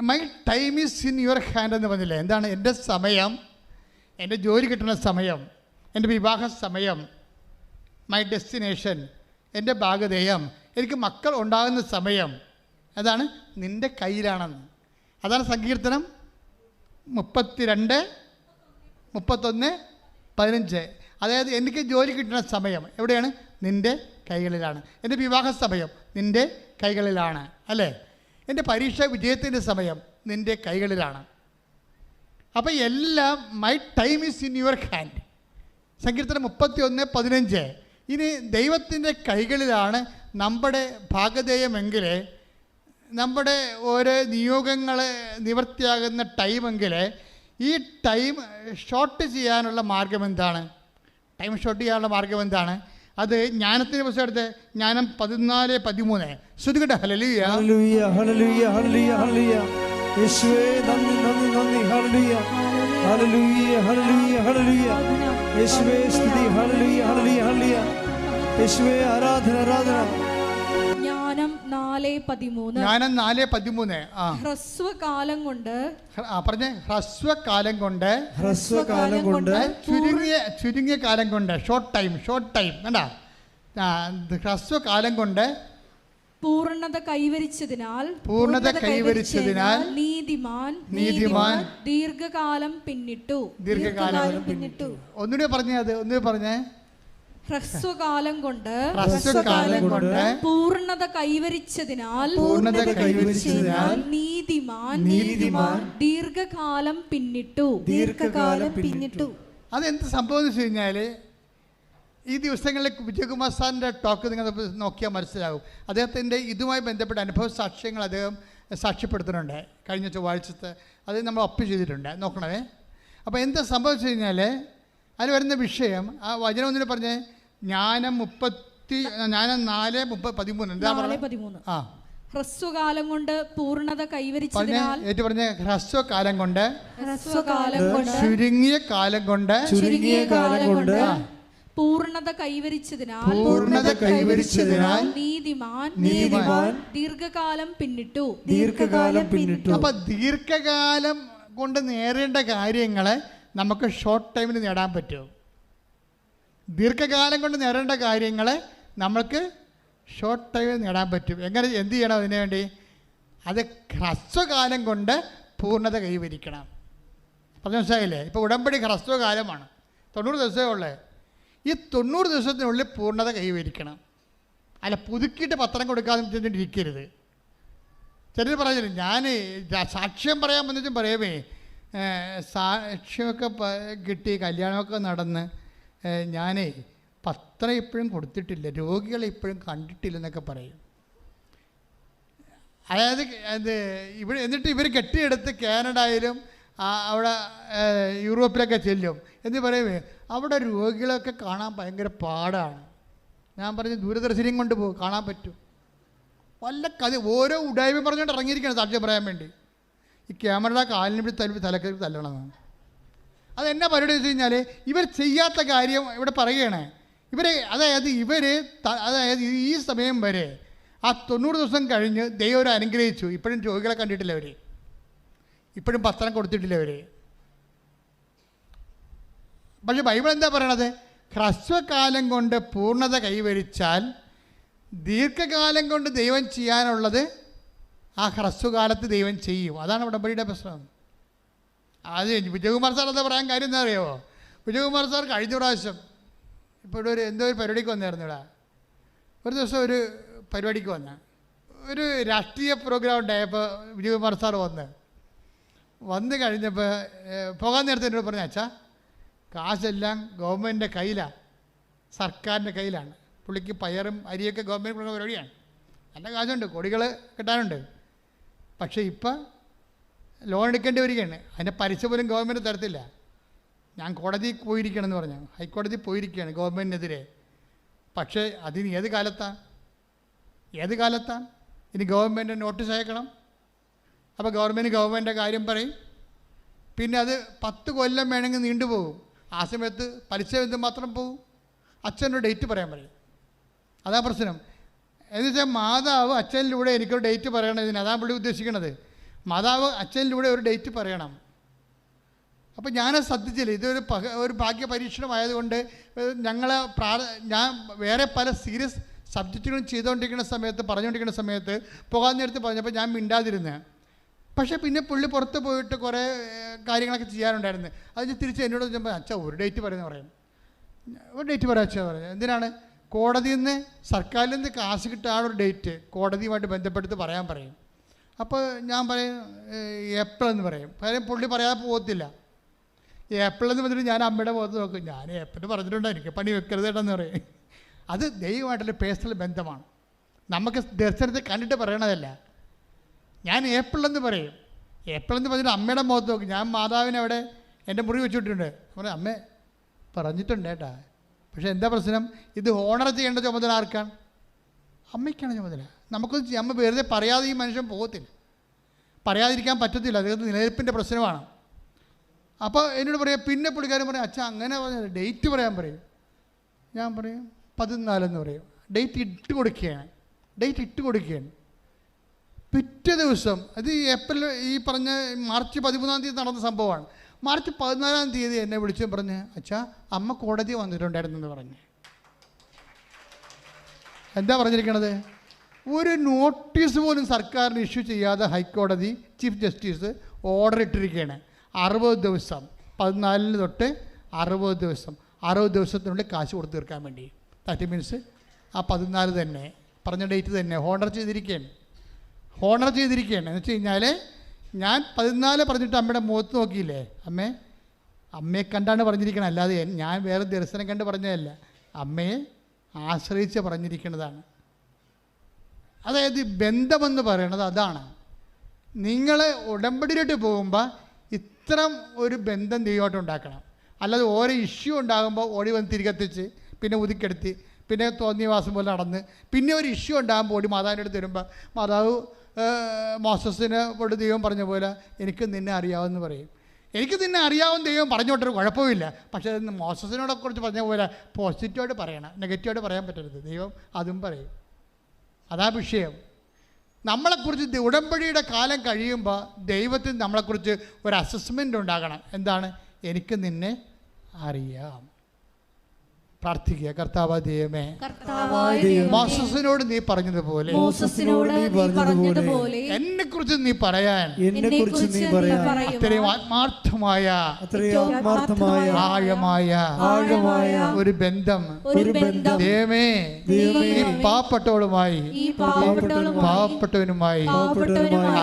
my time is in your hand എന്ന് പറഞ്ഞില്ലേ? എന്താണ്? എൻ്റെ സമയം, എൻ്റെ ജോലി കിട്ടുന്ന സമയം, എൻ്റെ വിവാഹ സമയം, മൈ ഡെസ്റ്റിനേഷൻ, എൻ്റെ ഭാഗധേയം, എനിക്ക് മക്കൾ ഉണ്ടാകുന്ന സമയം, അതാണ് നിൻ്റെ കയ്യിലാണെന്ന്. അതാണ് സങ്കീർത്തനം 32:31-15. അതായത് എനിക്ക് ജോലി കിട്ടുന്ന സമയം എവിടെയാണ്? നിൻ്റെ കൈകളിലാണ്. എൻ്റെ വിവാഹ സമയം നിൻ്റെ കൈകളിലാണ്, അല്ലേ? എൻ്റെ പരീക്ഷ വിജയത്തിൻ്റെ സമയം നിൻ്റെ കൈകളിലാണ്. അപ്പോൾ എല്ലാം my time is in your hand. സങ്കീർത്തനം 31:15. ഇനി ദൈവത്തിൻ്റെ കൈകളിലാണ് നമ്മുടെ ഭാഗധേയമെങ്കിൽ, നമ്മുടെ ഓരോ നിയോഗങ്ങൾ നിവൃത്തിയാകുന്ന ടൈമെങ്കിൽ, ഈ ടൈം ഷോർട്ട് ചെയ്യാനുള്ള മാർഗം എന്താണ്? ടൈം ഷോർട്ട് ചെയ്യാനുള്ള മാർഗം എന്താണ്? അത് ജ്ഞാനത്തിൻ്റെ പുസ്തകം എടുത്ത് ജ്ഞാനം 14:13. ശ്രുതികട്ടെ. ഹല്ലേലൂയ ഹല്ലേലൂയ ഹല്ലേലൂയ ഹല്ലേലൂയ. യേശുവേ നന്ദി നന്ദി നന്ദി. ഹല്ലേലൂയ ഹല്ലേലൂയ ഹല്ലേലൂയ ഹല്ലേലൂയ. യേശുവേ സ്തുതി. ഹല്ലേലൂയ ഹല്ലേലൂയ ഹല്ലേലൂയ. യേശുവേ ആരാധന ആരാധന. ജ്ഞാനം 4:13. ജ്ഞാനം 4:13. ഹ്രസ്വകാലം കൊണ്ട് പറഞ്ഞേ. ഹ്രസ്വകാലം കൊണ്ട് ചുരുങ്ങിയ കാലം കൊണ്ട്, ഷോർട്ട് ടൈം കണ്ടാ. ഹ്രസ്വകാലം കൊണ്ട് പൂർണ്ണത കൈവരിച്ചതിനാൽ നീതിമാൻ ദീർഘകാലം പിന്നിട്ടു. ഒന്നുകൂടെ പറഞ്ഞേ. ഹ്രസ്വകാലം കൊണ്ട് പൂർണ്ണത കൈവരിച്ചതിനാൽ നീതിമാൻ ദീർഘകാലം പിന്നിട്ടു. അതെന്ത് സംഭവം എന്ന് വെച്ച് കഴിഞ്ഞാല് ഈ ദിവസങ്ങളിൽ വിജയകുമാർ സാറിൻ്റെ ടോക്ക് നിങ്ങൾ നോക്കിയാൽ മനസ്സിലാകും. അദ്ദേഹത്തിൻ്റെ ഇതുമായി ബന്ധപ്പെട്ട അനുഭവ സാക്ഷ്യങ്ങൾ അദ്ദേഹം സാക്ഷ്യപ്പെടുത്തുന്നുണ്ട്. കഴിഞ്ഞ ചൊവ്വാഴ്ചത്തെ അത് നമ്മൾ ഒപ്പ് ചെയ്തിട്ടുണ്ട്, നോക്കണമേ. അപ്പോൾ എന്താ സംഭവിച്ചു കഴിഞ്ഞാൽ അതിൽ വരുന്ന വിഷയം ആ വചനം ഒന്നിനെ പറഞ്ഞ് ജ്ഞാനം 4:13 എന്താ പറയുക? ആ, ഹ്രസ്വകാലം കൊണ്ട് പൂർണ്ണത കൈവരിച്ചതിനാൽ പറഞ്ഞ ഹ്രസ്വകാലം കൊണ്ട് ചുരുങ്ങിയ കാലം കൊണ്ട് പൂർണ്ണത കൈവരിച്ചതിനാൽ നീതിമാൻ ദീർഘകാലം പിന്നിട്ടു. അപ്പൊ ദീർഘകാലം കൊണ്ട് നേടേണ്ട കാര്യങ്ങളെ നമുക്ക് ഷോർട്ട് ടൈമിൽ നേടാൻ പറ്റും. ദീർഘകാലം കൊണ്ട് നേടേണ്ട കാര്യങ്ങളെ നമുക്ക് ഷോർട്ട് ടൈമിൽ നേടാൻ പറ്റും. എങ്ങനെ, എന്ത് ചെയ്യണം അതിനു വേണ്ടി? അത് ഹ്രസ്വകാലം കൊണ്ട് പൂർണ്ണത കൈവരിക്കണം. പറഞ്ഞ മനസ്സിലായില്ലേ? ഇപ്പോൾ ഉടമ്പടി ഹ്രസ്വകാലമാണ്, 90 ദിവസമേ ഉള്ളേ. ഈ 90 ദിവസത്തിനുള്ളിൽ പൂർണ്ണത കൈവരിക്കണം. അല്ല പുതുക്കിയിട്ട് പത്രം കൊടുക്കാതെ ഇരിക്കരുത്. ചിലർ പറഞ്ഞില്ല, ഞാൻ സാക്ഷ്യം പറയാൻ വന്നിട്ടും പറയുമേ സാക്ഷ്യമൊക്കെ കിട്ടി, കല്യാണമൊക്കെ നടന്ന് ഞാനേ പത്രം ഇപ്പോഴും കൊടുത്തിട്ടില്ല, രോഗികളെ ഇപ്പോഴും കണ്ടിട്ടില്ലെന്നൊക്കെ പറയും. അതായത് ഇവിടെ എന്നിട്ട് ഇവർ കെട്ടിയെടുത്ത് കാനഡയിലും അവിടെ യൂറോപ്പിലൊക്കെ ചെല്ലും എന്ന് പറയുമേ അവിടെ രോഗികളൊക്കെ കാണാൻ ഭയങ്കര പാടാണ്. ഞാൻ പറഞ്ഞ് ദൂരദർശനം കൊണ്ട് പോകും, കാണാൻ പറ്റും. വല്ല കഥ ഓരോ ഉടായ്മ പറഞ്ഞുകൊണ്ട് ഇറങ്ങിയിരിക്കണം സാക്ഷ്യം പറയാൻ വേണ്ടി. ഈ ക്യാമറയുടെ കാലിന് പിടി തലക്കറി തല്ലണമെന്നാണ്. അതെന്നാ പരിപാടി വെച്ച് കഴിഞ്ഞാൽ ഇവർ ചെയ്യാത്ത കാര്യം ഇവിടെ പറയുകയാണ്. അതായത് ഈ സമയം വരെ ആ 90 ദിവസം കഴിഞ്ഞ് ദൈവം അനുഗ്രഹിച്ചു, ഇപ്പോഴും രോഗികളെ കണ്ടിട്ടില്ല അവർ, ഇപ്പോഴും പത്രം കൊടുത്തിട്ടില്ല അവർ. പക്ഷെ ബൈബിൾ എന്താ പറയണത്? ഹ്രസ്വകാലം കൊണ്ട് പൂർണ്ണത കൈവരിച്ചാൽ ദീർഘകാലം കൊണ്ട് ദൈവം ചെയ്യാനുള്ളത് ആ ഹ്രസ്വകാലത്ത് ദൈവം ചെയ്യും. അതാണ് ഉടമ്പടിയുടെ പ്രശ്നം. അത് വിജയകുമാർ സാർ എന്താ പറയാൻ കാര്യം എന്താ അറിയാമോ? വിജയകുമാർ സാർ കഴിഞ്ഞ പ്രാവശ്യം ഇപ്പോൾ എന്തോ ഒരു പരിപാടിക്ക് വന്നായിരുന്നു ഇവിടെ. ഒരു ദിവസം ഒരു പരിപാടിക്ക് ഒരു രാഷ്ട്രീയ പ്രോഗ്രാം ഉണ്ടായപ്പോൾ വിജയകുമാർ സാർ വന്ന് കഴിഞ്ഞപ്പോൾ പോകാൻ നേരത്തെ എന്നോട് പറഞ്ഞു, അച്ഛാ കാശെല്ലാം ഗവൺമെൻറ്റിൻ്റെ കയ്യിലാണ്, സർക്കാരിൻ്റെ കയ്യിലാണ്. പുള്ളിക്ക് പയറും അരിയൊക്കെ ഗവൺമെൻറ് കൊടുക്കുന്ന പരിപാടിയാണ്, നല്ല കാശുണ്ട്, കോടികൾ കിട്ടാനുണ്ട്. പക്ഷേ ഇപ്പം ലോൺ എടുക്കേണ്ടി വരികയാണ്, അതിൻ്റെ പലിശ പോലും ഗവൺമെൻറ് തരത്തില്ല. ഞാൻ കോടതിയിൽ പോയിരിക്കണമെന്ന് പറഞ്ഞു, ഹൈക്കോടതി പോയിരിക്കുകയാണ് ഗവൺമെൻറ്റിനെതിരെ. പക്ഷേ അതിന് ഏത് കാലത്താണ് ഇനി ഗവൺമെൻറ് നോട്ടീസ് അയക്കണം. അപ്പോൾ ഗവൺമെൻറ് കാര്യം പറയും, പിന്നെ അത് 10 കൊല്ലം വേണമെങ്കിൽ നീണ്ടുപോകും. ആ സമയത്ത് പലിശ എന്ത് മാത്രം പോകും. അച്ഛനൊരു ഡേറ്റ് പറയാൻ പറയും. അതാ പ്രശ്നം. എന്ന് വെച്ചാൽ മാതാവ് അച്ഛനിലൂടെ എനിക്കൊരു ഡേറ്റ് പറയണം. അതാണ് പുള്ളി ഉദ്ദേശിക്കണത്. മാതാവ് അച്ഛനിലൂടെ ഒരു ഡേറ്റ് പറയണം. അപ്പോൾ ഞാനത് ശ്രദ്ധിച്ചില്ല. ഒരു ഭാഗ്യ പരീക്ഷണമായതുകൊണ്ട് ഞാൻ വേറെ പല സീരിയസ് സബ്ജക്റ്റുകളും പറഞ്ഞുകൊണ്ടിരിക്കുന്ന സമയത്ത് പോകാൻ നേരത്ത് പറഞ്ഞപ്പോൾ ഞാൻ മിണ്ടാതിരുന്നത്. പക്ഷേ പിന്നെ പുള്ളി പുറത്ത് പോയിട്ട് കുറേ കാര്യങ്ങളൊക്കെ ചെയ്യാനുണ്ടായിരുന്നു. അതിന് തിരിച്ച് എന്നോട് ചോദിച്ചപ്പോൾ അച്ഛാ ഒരു ഡേറ്റ് പറയുന്നത് പറയും. ഒരു ഡേറ്റ് പറയാം അച്ഛാ പറഞ്ഞു. എന്തിനാണ്? കോടതിയിൽ നിന്ന് സർക്കാരിൽ നിന്ന് കാശ് കിട്ടാനൊരു ഡേറ്റ് കോടതിയുമായിട്ട് ബന്ധപ്പെടുത്തി പറയാൻ പറയും. അപ്പോൾ ഞാൻ പറയും ഏപ്രിൽ എന്ന് പറയും. കാര്യം പുള്ളി പറയാതെ പോകത്തില്ല. ഏപ്രിൽ എന്ന് പറഞ്ഞിട്ട് ഞാൻ അമ്മയുടെ മുഖത്ത് നോക്കും, ഞാൻ ഏപ്രിൽ പറഞ്ഞിട്ടുണ്ടോ, എനിക്ക് പണി വെക്കരുത് കേട്ടെന്ന് പറയും. അത് ദൈവമായിട്ടുള്ള പേഴ്സണൽ ബന്ധമാണ്, നമുക്ക് ദർശനത്തെ കണ്ടിട്ട് പറയണതല്ല. ഞാൻ ഏപ്രിൽ എന്ന് പറയും. ഏപ്രിൽ എന്ന് പറഞ്ഞിട്ട് അമ്മയുടെ മുഖത്ത് നോക്കും. ഞാൻ മാതാവിനെ അവിടെ എൻ്റെ മുറി വെച്ചിട്ടുണ്ട്. പറയും അമ്മേ പറഞ്ഞിട്ടുണ്ട് കേട്ടാ. പക്ഷേ എന്താ പ്രശ്നം? ഇത് ഓണർ ചെയ്യേണ്ട ചുമതല ആർക്കാണ്? അമ്മയ്ക്കാണ് ചുമതല. നമുക്കൊന്നും അമ്മ വെറുതെ പറയാതെ ഈ മനുഷ്യൻ പോകത്തില്ല, പറയാതിരിക്കാൻ പറ്റത്തില്ല. അദ്ദേഹത്തിന് നിലനിൽപ്പിൻ്റെ പ്രശ്നമാണ്. അപ്പോൾ എന്നോട് പറയാം, പിന്നെ പുള്ളിക്കാരൻ പറയും അച്ഛാ അങ്ങനെ പറഞ്ഞ ഡേറ്റ് പറയാൻ പറയും. ഞാൻ പറയും 14 എന്ന് പറയും. ഡേറ്റ് ഇട്ട് കൊടുക്കുകയാണ്. പിറ്റേ ദിവസം അത് ഏപ്രിൽ പറഞ്ഞ മാർച്ച് 13-ാം തീയതി നടന്ന സംഭവമാണ്. മാർച്ച് 14-ാം തീയതി എന്നെ വിളിച്ചു പറഞ്ഞ് അച്ഛാ അമ്മ കോടതി വന്നിട്ടുണ്ടായിരുന്നെന്ന് പറഞ്ഞ്. എന്താ പറഞ്ഞിരിക്കണത്? ഒരു നോട്ടീസ് പോലും സർക്കാരിന് ഇഷ്യൂ ചെയ്യാതെ ഹൈക്കോടതി ചീഫ് ജസ്റ്റിസ് ഓർഡർ ഇട്ടിരിക്കുകയാണ്. 60 ദിവസം, 14 തൊട്ട് 60 ദിവസം, 60 ദിവസത്തിനുള്ളിൽ കാശ് കൊടുത്ത് തീർക്കാൻ വേണ്ടി. ദാറ്റ് മീൻസ് ആ 14 തന്നെ പറഞ്ഞ ഡേറ്റ് തന്നെ ഹോണർ ചെയ്തിരിക്കുകയാണ്. എന്ന് വെച്ച് കഴിഞ്ഞാൽ ഞാൻ 14 പറഞ്ഞിട്ട് അമ്മയുടെ മുഖത്ത് നോക്കിയില്ലേ, അമ്മയെ കണ്ടാണ് പറഞ്ഞിരിക്കണം, അല്ലാതെ ഞാൻ വേറെ ദർശനം കണ്ട് പറഞ്ഞതല്ല, അമ്മയെ ആശ്രയിച്ച് പറഞ്ഞിരിക്കുന്നതാണ്. അതായത് ബന്ധമെന്ന് പറയണത് അതാണ്. നിങ്ങൾ ഉടമ്പടിയിലോട്ട് പോകുമ്പോൾ ഇത്തരം ഒരു ബന്ധം ദൈവമായിട്ട് ഉണ്ടാക്കണം. അല്ലാതെ ഓരോ ഇഷ്യൂ ഉണ്ടാകുമ്പോൾ ഓടി വന്ന് തിരികെത്തിച്ച് പിന്നെ ഉതിക്കെടുത്തി പിന്നെ തോന്നിയവാസം പോലെ നടന്ന് പിന്നെ ഒരു ഇഷ്യൂ ഉണ്ടാകുമ്പോൾ ഓടി മാതാവിൻ്റെ അടുത്ത് വരുമ്പോൾ മാതാവ് മോസസിന് കൊണ്ട് ദൈവം പറഞ്ഞ പോലെ എനിക്ക് നിന്നെ അറിയാമെന്ന് പറയും. എനിക്ക് നിന്നെ അറിയാവുന്ന ദൈവം പറഞ്ഞോട്ടൊരു കുഴപ്പമില്ല. പക്ഷേ മോസസിനോടെ കുറിച്ച് പറഞ്ഞ പോലെ പോസിറ്റീവായിട്ട് പറയണം, നെഗറ്റീവായിട്ട് പറയാൻ പറ്റരുത്. ദൈവം അതും പറയും. അതാ വിഷയം. നമ്മളെക്കുറിച്ച് ഉടമ്പടിയുടെ കാലം കഴിയുമ്പോൾ ദൈവത്തിന് നമ്മളെക്കുറിച്ച് ഒരു അസസ്മെൻ്റ് ഉണ്ടാകണം. എന്താണ്? എനിക്ക് നിന്നെ അറിയാം. പ്രാർത്ഥിക്കുക. കർത്താവായ ദൈവമേ, മോസസിനോട് നീ പറഞ്ഞതുപോലെ എന്നെ കുറിച്ച് നീ പറയാൻ അത്രയും ആത്മാർത്ഥമായ ആഴമായ ഒരു ബന്ധം ദൈവമേ ഈ പാവപ്പെട്ടവളുമായി പാവപ്പെട്ടവനുമായി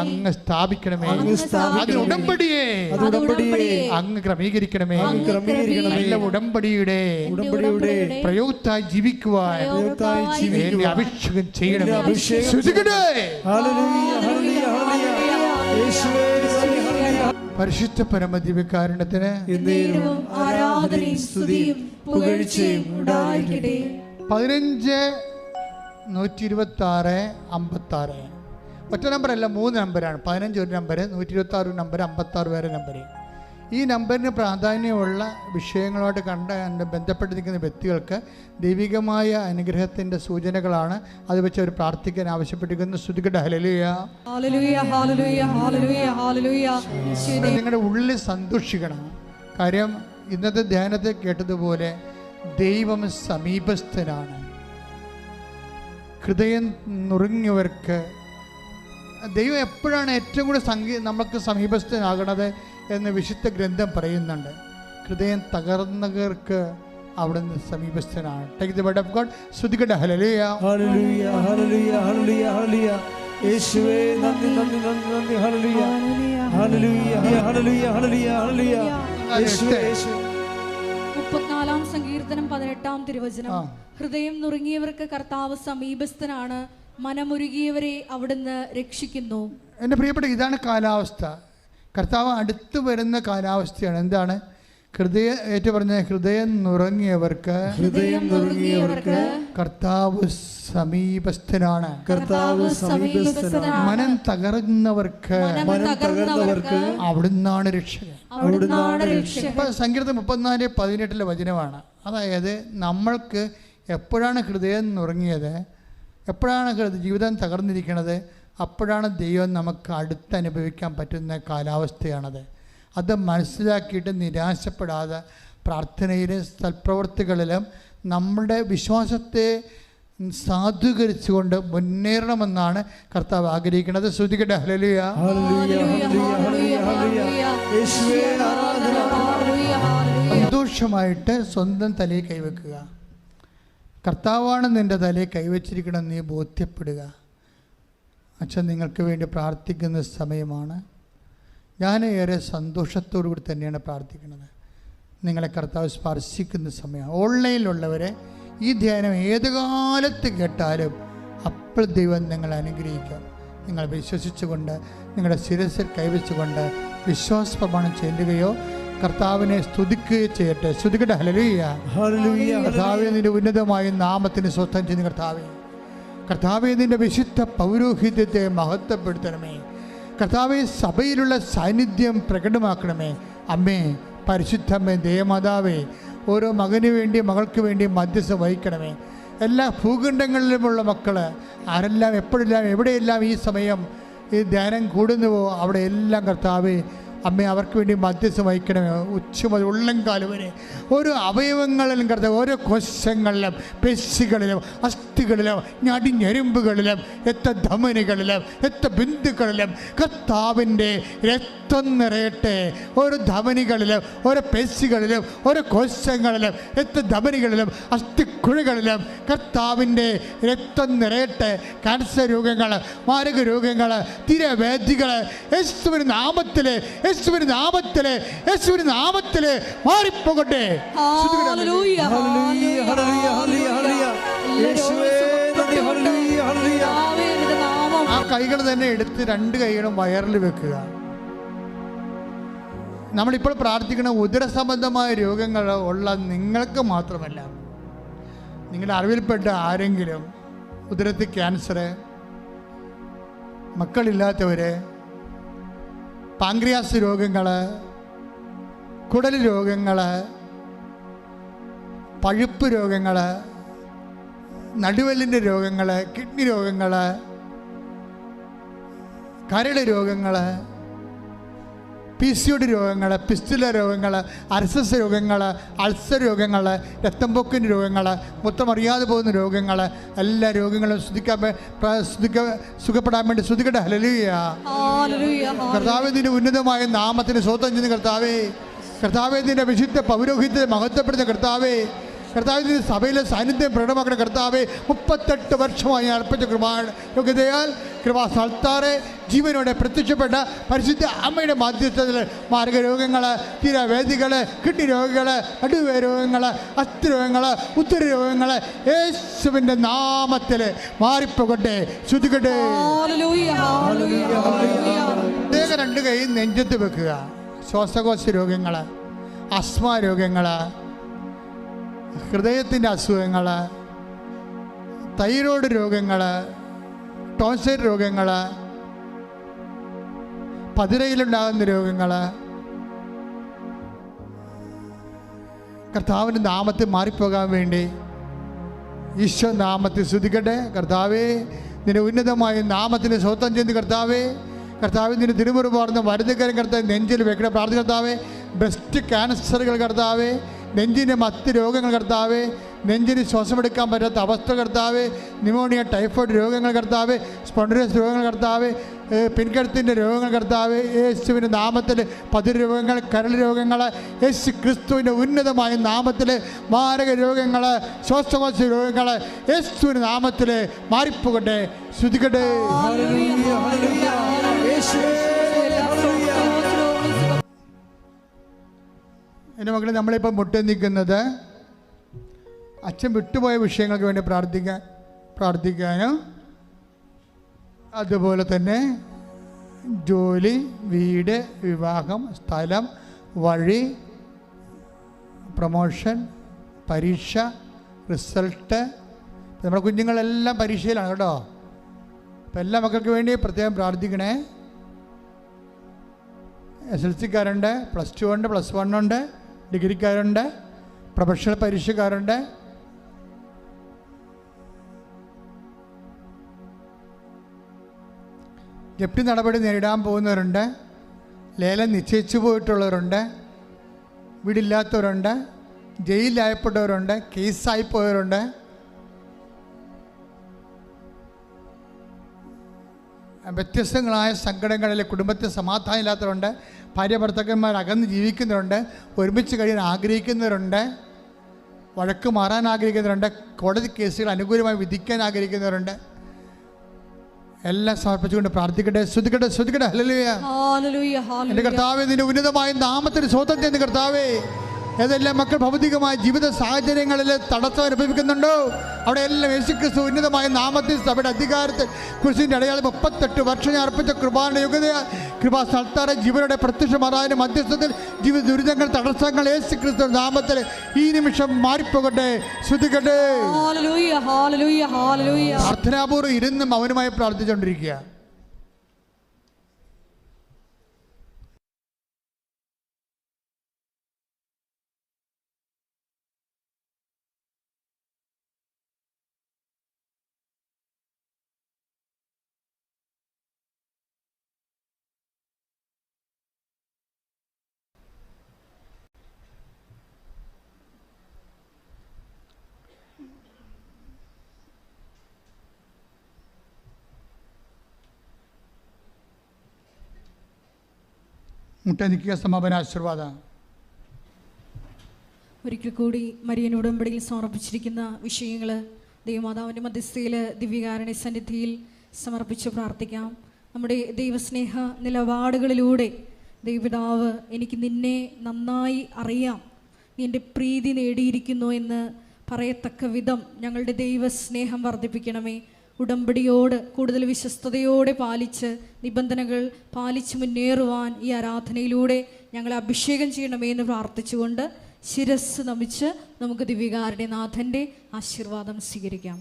അങ്ങ് സ്ഥാപിക്കണമേ. അതിന് ഉടമ്പടിയെ അങ്ങ് ക്രമീകരിക്കണമേ. നല്ല ഉടമ്പടിയുടെ പ്രയോക്തായി ജീവിക്കുവാൻ എന്നെ അഭിഷേകം ചെയ്യണമേ. പരിശുദ്ധ പരമദിവ്യകാരുണ്യത്തിന് 15-126-56 ഒറ്റ നമ്പറല്ല, 3 നമ്പറാണ്. 15 ഒരു നമ്പർ, 126 നമ്പർ, 56 വേറെ നമ്പർ. ഈ നമ്പറിന് പ്രാധാന്യമുള്ള വിഷയങ്ങളുമായിട്ട് ബന്ധപ്പെട്ടിരിക്കുന്ന വ്യക്തികൾക്ക് ദൈവികമായ അനുഗ്രഹത്തിൻ്റെ സൂചനകളാണ്. അത് വെച്ച് അവർ പ്രാർത്ഥിക്കാൻ ആവശ്യപ്പെട്ടിരിക്കുന്നു. സ്തുതിക്കട്ടെ. ഹല്ലേലൂയ. നിങ്ങളുടെ ഉള്ളിൽ സന്തോഷിക്കണം. കാര്യം ഇന്നത്തെ ധ്യാനത്തെ കേട്ടതുപോലെ ദൈവം സമീപസ്ഥനാണ്. ഹൃദയം നുറുങ്ങിയവർക്ക് ദൈവം എപ്പോഴാണ് ഏറ്റവും കൂടുതൽ നമുക്ക് സമീപസ്ഥനാകണത് എന്ന് വിശുദ്ധ ഗ്രന്ഥം പറയുന്നുണ്ട്. ഹൃദയം തകർന്നവർക്ക് അവിടുന്ന് സമീപസ്ഥനാണ്. Take the word of God. സ്തുതിക്കട്ടെ. ഹല്ലേലൂയ. ഹല്ലേലൂയ. ഹല്ലേലൂയ. ഹല്ലേലൂയ. ഹല്ലേലൂയ. യേശുവേ നന്ദി നന്ദി നന്ദി നന്ദി. ഹല്ലേലൂയ. ഹല്ലേലൂയ. ഹല്ലേലൂയ. ഹല്ലേലൂയ. ഹല്ലേലൂയ. യേശുവേ. 34-ാം സങ്കീർത്തനം 18-ാം തിരുവചനം. ഹൃദയം നുറുങ്ങിയവർക്ക് കർത്താവ് സമീപസ്ഥനാണ്, മനമുരുകിയവരെ അവിടുന്ന് രക്ഷിക്കുന്നു. എൻ്റെ പ്രിയപ്പെട്ട, ഇതാണ് കാലാവസ്ഥ. കർത്താവ് അടുത്ത് വരുന്ന കാലാവസ്ഥയാണ്. എന്താണ്? ഹൃദയം നുറുങ്ങിയവർക്ക് കർത്താവ് സമീപസ്ഥനാണ്. മനം തകർന്നവർക്ക് അവിടുന്നാണ് രക്ഷകൻ. സങ്കീർത്തനം 34:18 വചനമാണ്. അതായത് നമ്മൾക്ക് എപ്പോഴാണ് ഹൃദയം നുറുങ്ങിയത്, എപ്പോഴാണ് ജീവിതം തകർന്നിരിക്കുന്നത്, അപ്പോഴാണ് ദൈവം നമുക്ക് അടുത്തനുഭവിക്കാൻ പറ്റുന്ന കാലാവസ്ഥയാണത്. അത് മനസ്സിലാക്കിയിട്ട് നിരാശപ്പെടാതെ പ്രാർത്ഥനയിലും സൽപ്രവൃത്തികളിലും നമ്മുടെ വിശ്വാസത്തെ സാധൂകരിച്ചുകൊണ്ട് മുന്നേറണമെന്നാണ് കർത്താവ് ആഗ്രഹിക്കുന്നത്. സ്തുതിക്കട്ടെ. ഹല്ലേലൂയ. സന്തോഷമായിട്ട് സ്വന്തം തലയിൽ കൈവെക്കുക. കർത്താവാണ് നിൻ്റെ തലയിൽ കൈവച്ചിരിക്കണമെന്ന് നീ ബോധ്യപ്പെടുക. അച്ഛൻ നിങ്ങൾക്ക് വേണ്ടി പ്രാർത്ഥിക്കുന്ന സമയമാണ്. ഞാൻ ഏറെ സന്തോഷത്തോടു കൂടി തന്നെയാണ് പ്രാർത്ഥിക്കുന്നത്. നിങ്ങളെ കർത്താവ് സ്പർശിക്കുന്ന സമയമാണ്. ഓൺലൈനിലുള്ളവരെ ഈ ധ്യാനം ഏത് കാലത്ത് കേട്ടാലും അപ്പോൾ ദൈവം നിങ്ങളെ അനുഗ്രഹിക്കും. നിങ്ങൾ വിശ്വസിച്ചുകൊണ്ട് നിങ്ങളുടെ ശിരസിൽ കൈവച്ചുകൊണ്ട് വിശ്വാസ പ്രമാണം ചെല്ലുകയോ കർത്താവിനെ സ്തുതിക്കുകയോ ചെയ്യട്ടെ. സ്തുതിക്കട്ടെ. ഹല്ലേലൂയ. കർത്താവേ, നിന്റെ ഉന്നതമായ നാമത്തിന് സ്വസ്ഥം ചെയ്യുന്ന കർത്താവേ, നിന്റെ വിശുദ്ധ പൗരോഹിത്യത്തെ മഹത്വപ്പെടുത്തണമേ. കർത്താവേ, സഭയിലുള്ള സാന്നിധ്യം പ്രകടമാക്കണമേ. അമ്മേ, പരിശുദ്ധമ്മേ, ദേവമാതാവേ, ഓരോ മകന് വേണ്ടി മകൾക്ക് വേണ്ടി മധ്യസ്ഥ വഹിക്കണമേ. എല്ലാ ഭൂഖണ്ഡങ്ങളിലുമുള്ള മക്കൾ ആരെല്ലാം എപ്പോഴെല്ലാം എവിടെയെല്ലാം ഈ സമയം ഈ ധ്യാനം കൂടുന്നുവോ അവിടെ എല്ലാം കർത്താവേ അമ്മേ അവർക്ക് വേണ്ടി മധ്യസ്ഥം വഹിക്കണമേ. ഉച്ച മുതൽ ഉള്ളംകാല് വരെ ഓരോ അവയവങ്ങളിലും കർത്താവ്, ഓരോ കോശങ്ങളിലും പേശികളിലും അസ്ഥികളിലും ഞടിഞ്ഞെരുമ്പുകളിലും ധമനികളിലും ബിന്ദുക്കളിലും കർത്താവിൻ്റെ രക്തം നിറയട്ടെ. ഓരോ ധമനികളിലും ഓരോ പേശികളിലും ഓരോ കോശങ്ങളിലും ധമനികളിലും അസ്ഥിക്കുഴികളിലും കർത്താവിൻ്റെ രക്തം നിറയട്ടെ. ക്യാൻസർ രോഗങ്ങൾ, മാരക രോഗങ്ങൾ, തിരവേദികൾ യേശുവിന്റെ നാമത്തില്, യേശുവിന്റെ നാമത്തില്, യേശുവിന്റെ നാമത്തില് മാറിപ്പോകട്ടെ. ഹല്ലേലൂയ ഹല്ലേലൂയ ഹല്ലേലൂയ യേശുവേ നന്ദി ഹല്ലേലൂയ ഹല്ലേലൂയ. ആ കൈകൾ തന്നെ എടുത്ത് രണ്ട് കൈകളും വയറിൽ വെക്കുക. നമ്മളിപ്പോൾ പ്രാർത്ഥിക്കുന്ന ഉദര സംബന്ധമായ രോഗങ്ങൾ ഉള്ള നിങ്ങൾക്ക് മാത്രമല്ല, നിങ്ങളുടെ അറിവിൽപ്പെട്ട ആരെങ്കിലും ഉദരത്തിൽ ക്യാൻസർ, മക്കളില്ലാത്തവർ, പാങ്ക്രിയാസ് രോഗങ്ങൾ, കുടൽ രോഗങ്ങൾ, പഴുപ്പ് രോഗങ്ങൾ, നടുവെല്ലിൻ്റെ രോഗങ്ങൾ, കിഡ്നി രോഗങ്ങൾ, കരട് രോഗങ്ങൾ, PCOD രോഗങ്ങൾ, പിസ്റ്റുല രോഗങ്ങൾ, അർസസ് രോഗങ്ങൾ, അൾസർ രോഗങ്ങൾ, രക്തം പൊക്കിൻ്റെ രോഗങ്ങൾ, മൊത്തമറിയാതെ പോകുന്ന രോഗങ്ങൾ, എല്ലാ രോഗങ്ങളും സുഖപ്പെടാൻ വേണ്ടി ശ്രുതിക്കട്ടെ. ഹല്ലേലൂയ. കർത്താവേ നിന്റെ ഉന്നതമായ നാമത്തിന് സ്വന്തം ചെയ്യുന്ന കർത്താവേ, കർത്താവേ നിന്റെ വിശുദ്ധ പൗരോഹിത്യത്തെ മഹത്വപ്പെടുന്ന കർത്താവേ, കർത്താവിൻ്റെ സഭയിലെ സാന്നിധ്യം പ്രകടമാക്കുന്ന കർത്താവെ, 38 വർഷമായി അർപ്പിച്ച യോഗ്യതയാൽ കൃപാസ്ഥാനത്താറെ ജീവനോടെ പ്രത്യക്ഷപ്പെട്ട പരിശുദ്ധ അമ്മയുടെ മാധ്യസ്ഥത്തിൽ മാർഗരോഗങ്ങൾ, തീരവേദികൾ, കിഡ്നി രോഗങ്ങൾ, നടുവേ രോഗങ്ങൾ, അസ്ഥി രോഗങ്ങൾ, ഉത്തര രോഗങ്ങൾ യേശുവിൻ്റെ നാമത്തിൽ മാറിപ്പോകട്ടെ. ശ്രുതിക്കട്ടെ. പ്രത്യേക രണ്ട് കൈ നെഞ്ചത്ത് വെക്കുക. ശ്വാസകോശ രോഗങ്ങൾ, ആസ്മ രോഗങ്ങൾ, ഹൃദയത്തിൻ്റെ അസുഖങ്ങൾ, തൈറോയ്ഡ് രോഗങ്ങൾ, ടോൺസിൽ രോഗങ്ങൾ, പതിരയിലുണ്ടാകുന്ന രോഗങ്ങൾ കർത്താവിൻ്റെ നാമത്തിൽ മാറിപ്പോകാൻ വേണ്ടി ഈശോ നാമത്തിൽ സ്തുതിക്കട്ടെ. കർത്താവേ നിന്റെ ഉന്നതമായ നാമത്തിന് സ്വന്തം ചെയ്ത് കർത്താവേ, കർത്താവ് നിന്റെ തിരുമുറി പാർന്ന വരുന്നക്കാരൻ കർത്താവ് നെഞ്ചിൽ വെക്കണ പ്രാർത്ഥന കർത്താവേ. ബ്രസ്റ്റ് ക്യാൻസറുകൾ കർത്താവേ, നെഞ്ചിൻ്റെ മറ്റ് രോഗങ്ങൾ കർത്താവേ, നെഞ്ചിന് ശ്വാസമെടുക്കാൻ പറ്റാത്ത അവസ്ഥ കർത്താവേ, ന്യൂമോണിയ, ടൈഫോയിഡ് രോഗങ്ങൾ കർത്താവേ, സ്പോണ്ടിലോസിസ് രോഗങ്ങൾ കർത്താവേ, പിൻകഴുത്തിൻ്റെ രോഗങ്ങൾ കർത്താവേ, യേശുവിൻ്റെ നാമത്തിൽ പതിര് രോഗങ്ങൾ, കരൾ രോഗങ്ങൾ യേശു ക്രിസ്തുവിൻ്റെ ഉന്നതമായ നാമത്തിൽ, മാരക രോഗങ്ങൾ, ശ്വാസകോശ രോഗങ്ങൾ യേശുവിൻ്റെ നാമത്തിൽ മാറിപ്പോകട്ടെ. ശ്രുതിക്കട്ടെ. എൻ്റെ മക്കളെ, നമ്മളിപ്പോൾ മുട്ടി നിൽക്കുന്നത് അച്ഛൻ വിട്ടുപോയ വിഷയങ്ങൾക്ക് വേണ്ടി പ്രാർത്ഥിക്കാനും അതുപോലെ തന്നെ ജോലി, വീട്, വിവാഹം, സ്ഥലം, വഴി, പ്രൊമോഷൻ, പരീക്ഷ, റിസൾട്ട്. നമ്മുടെ കുഞ്ഞുങ്ങളെല്ലാം പരീക്ഷയിലാണ് കേട്ടോ. അപ്പം എല്ലാ മക്കൾക്ക് വേണ്ടി പ്രത്യേകം പ്രാർത്ഥിക്കണേ. SLC-ക്കാരുണ്ട്, +2 ഉണ്ട്, +1 ഉണ്ട്, ഡിഗ്രിക്കാരുണ്ട്, പ്രൊഫഷണൽ പരീക്ഷക്കാരുണ്ട്. ജപ്തി നടപടി നേരിടാൻ പോകുന്നവരുണ്ട്, ലേലം നിശ്ചയിച്ചു പോയിട്ടുള്ളവരുണ്ട്, വീടില്ലാത്തവരുണ്ട്, ജയിലിലായപ്പെട്ടവരുണ്ട്, കേസായി പോയവരുണ്ട്. വ്യത്യസ്തങ്ങളായ സങ്കടങ്ങളിൽ കുടുംബത്തിൽ സമാധാനം ഇല്ലാത്തവരുണ്ട്, ഭാര്യ ഭർത്താക്കന്മാർ അകന്ന് ജീവിക്കുന്നവരുണ്ട്, ഒരുമിച്ച് കഴിയാൻ ആഗ്രഹിക്കുന്നവരുണ്ട്, വഴക്ക് മാറാൻ ആഗ്രഹിക്കുന്നവരുണ്ട്, കോടതി കേസുകൾ അനുകൂലമായി വിധിക്കാൻ ആഗ്രഹിക്കുന്നവരുണ്ട്. എല്ലാം സമർപ്പിച്ചുകൊണ്ട് പ്രാർത്ഥിക്കട്ടെ. ശ്രുതിക്കട്ടെ, ശ്രുതിക്കട്ടെ. ഹല്ലേലൂയ. എൻ്റെ കർത്താവേ, നിന്റെ ഉന്നതമായ നാമത്തിന് സ്വന്തം ചെയ്യുന്ന കർത്താവേ, ഏതെല്ലാം മക്കൾ ഭൗതികമായ ജീവിത സാഹചര്യങ്ങളിൽ തടസ്സം അനുഭവിക്കുന്നുണ്ടോ അവിടെ എല്ലാം യേശുക്രിസ്തു ഉന്നതമായ നാമത്തിൽ സഭയുടെ അധികാരത്തിൽ കുരിശിൻ്റെ അടയാളം 38 വർഷം ഞാൻ അർപ്പിച്ച കൃപാന്റെ യോഗ്യതയാൽ കൃപാസ്ഥാനത്താറെ ജീവനോടെ പ്രത്യക്ഷമാറാനും മധ്യസ്ഥത്തിൽ ജീവിത ദുരിതങ്ങൾ, തടസ്സങ്ങൾ യേശുക്രിസ്തു നാമത്തിൽ ഈ നിമിഷം മാറിപ്പോകട്ടെ. ശ്രുതിക്കട്ടെ. പ്രാർത്ഥനാപൂർവ്വം ഇരുന്നും അവനുമായി പ്രാർത്ഥിച്ചുകൊണ്ടിരിക്കുക. മുട്ട നിൽക്കുക. സമാപന ആശീർവാദം. ഒരിക്കൽ കൂടി മരിയൻ ഉടമ്പടിയിൽ സമർപ്പിച്ചിരിക്കുന്ന വിഷയങ്ങൾ ദൈവമാതാവിൻ്റെ മധ്യസ്ഥയിൽ ദിവ്യകാരുണ്യ സന്നിധിയിൽ സമർപ്പിച്ച് പ്രാർത്ഥിക്കാം. നമ്മുടെ ദൈവസ്നേഹ നിലപാടുകളിലൂടെ ദൈവപിതാവ് എനിക്ക് നിന്നെ നന്നായി അറിയാം, നീ എൻ്റെ പ്രീതി നേടിയിരിക്കുന്നു എന്ന് പറയത്തക്ക വിധം ഞങ്ങളുടെ ദൈവസ്നേഹം വർദ്ധിപ്പിക്കണമേ. ഉടമ്പടിയോട് കൂടുതൽ വിശ്വസ്തയോടെ പാലിച്ച് നിബന്ധനകൾ പാലിച്ച് മുന്നേറുവാൻ ഈ ആരാധനയിലൂടെ ഞങ്ങളെ അഭിഷേകം ചെയ്യണമേ എന്ന് പ്രാർത്ഥിച്ചുകൊണ്ട് ശിരസ് നമിച്ച് നമുക്ക് ദിവ്യകാരുണ്യനാഥൻ്റെ ആശീർവാദം സ്വീകരിക്കാം.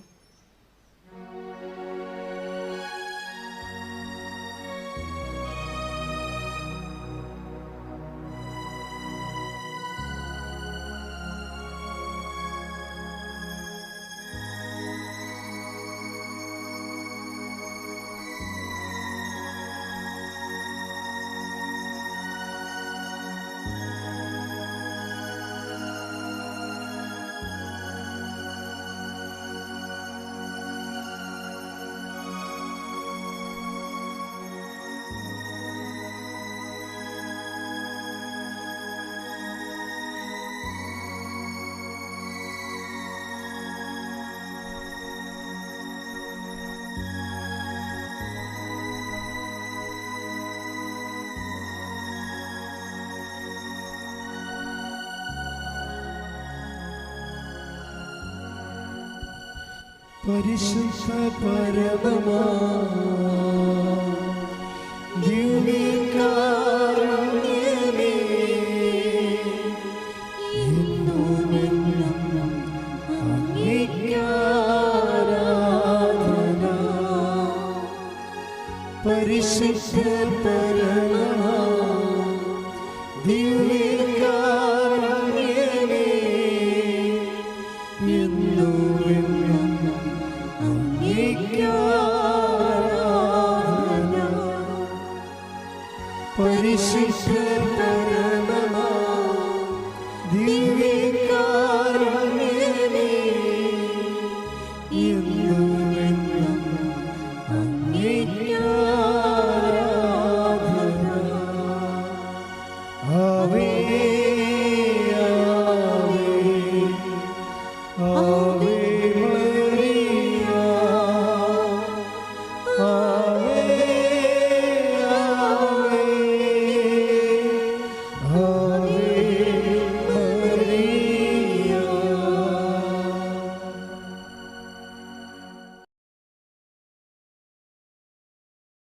പരിശുദ്ധ പരമമാ ദിവ്യകാരുണ്യമേ, എന്നുമെന്നും അങ്ങേക്ക് ആരാധന. പരിശുദ്ധ പരമമാ ദിവ്യകാരുണ്യമേ, എന്നുമെന്നും പരിശുദ്ധ പരമമാ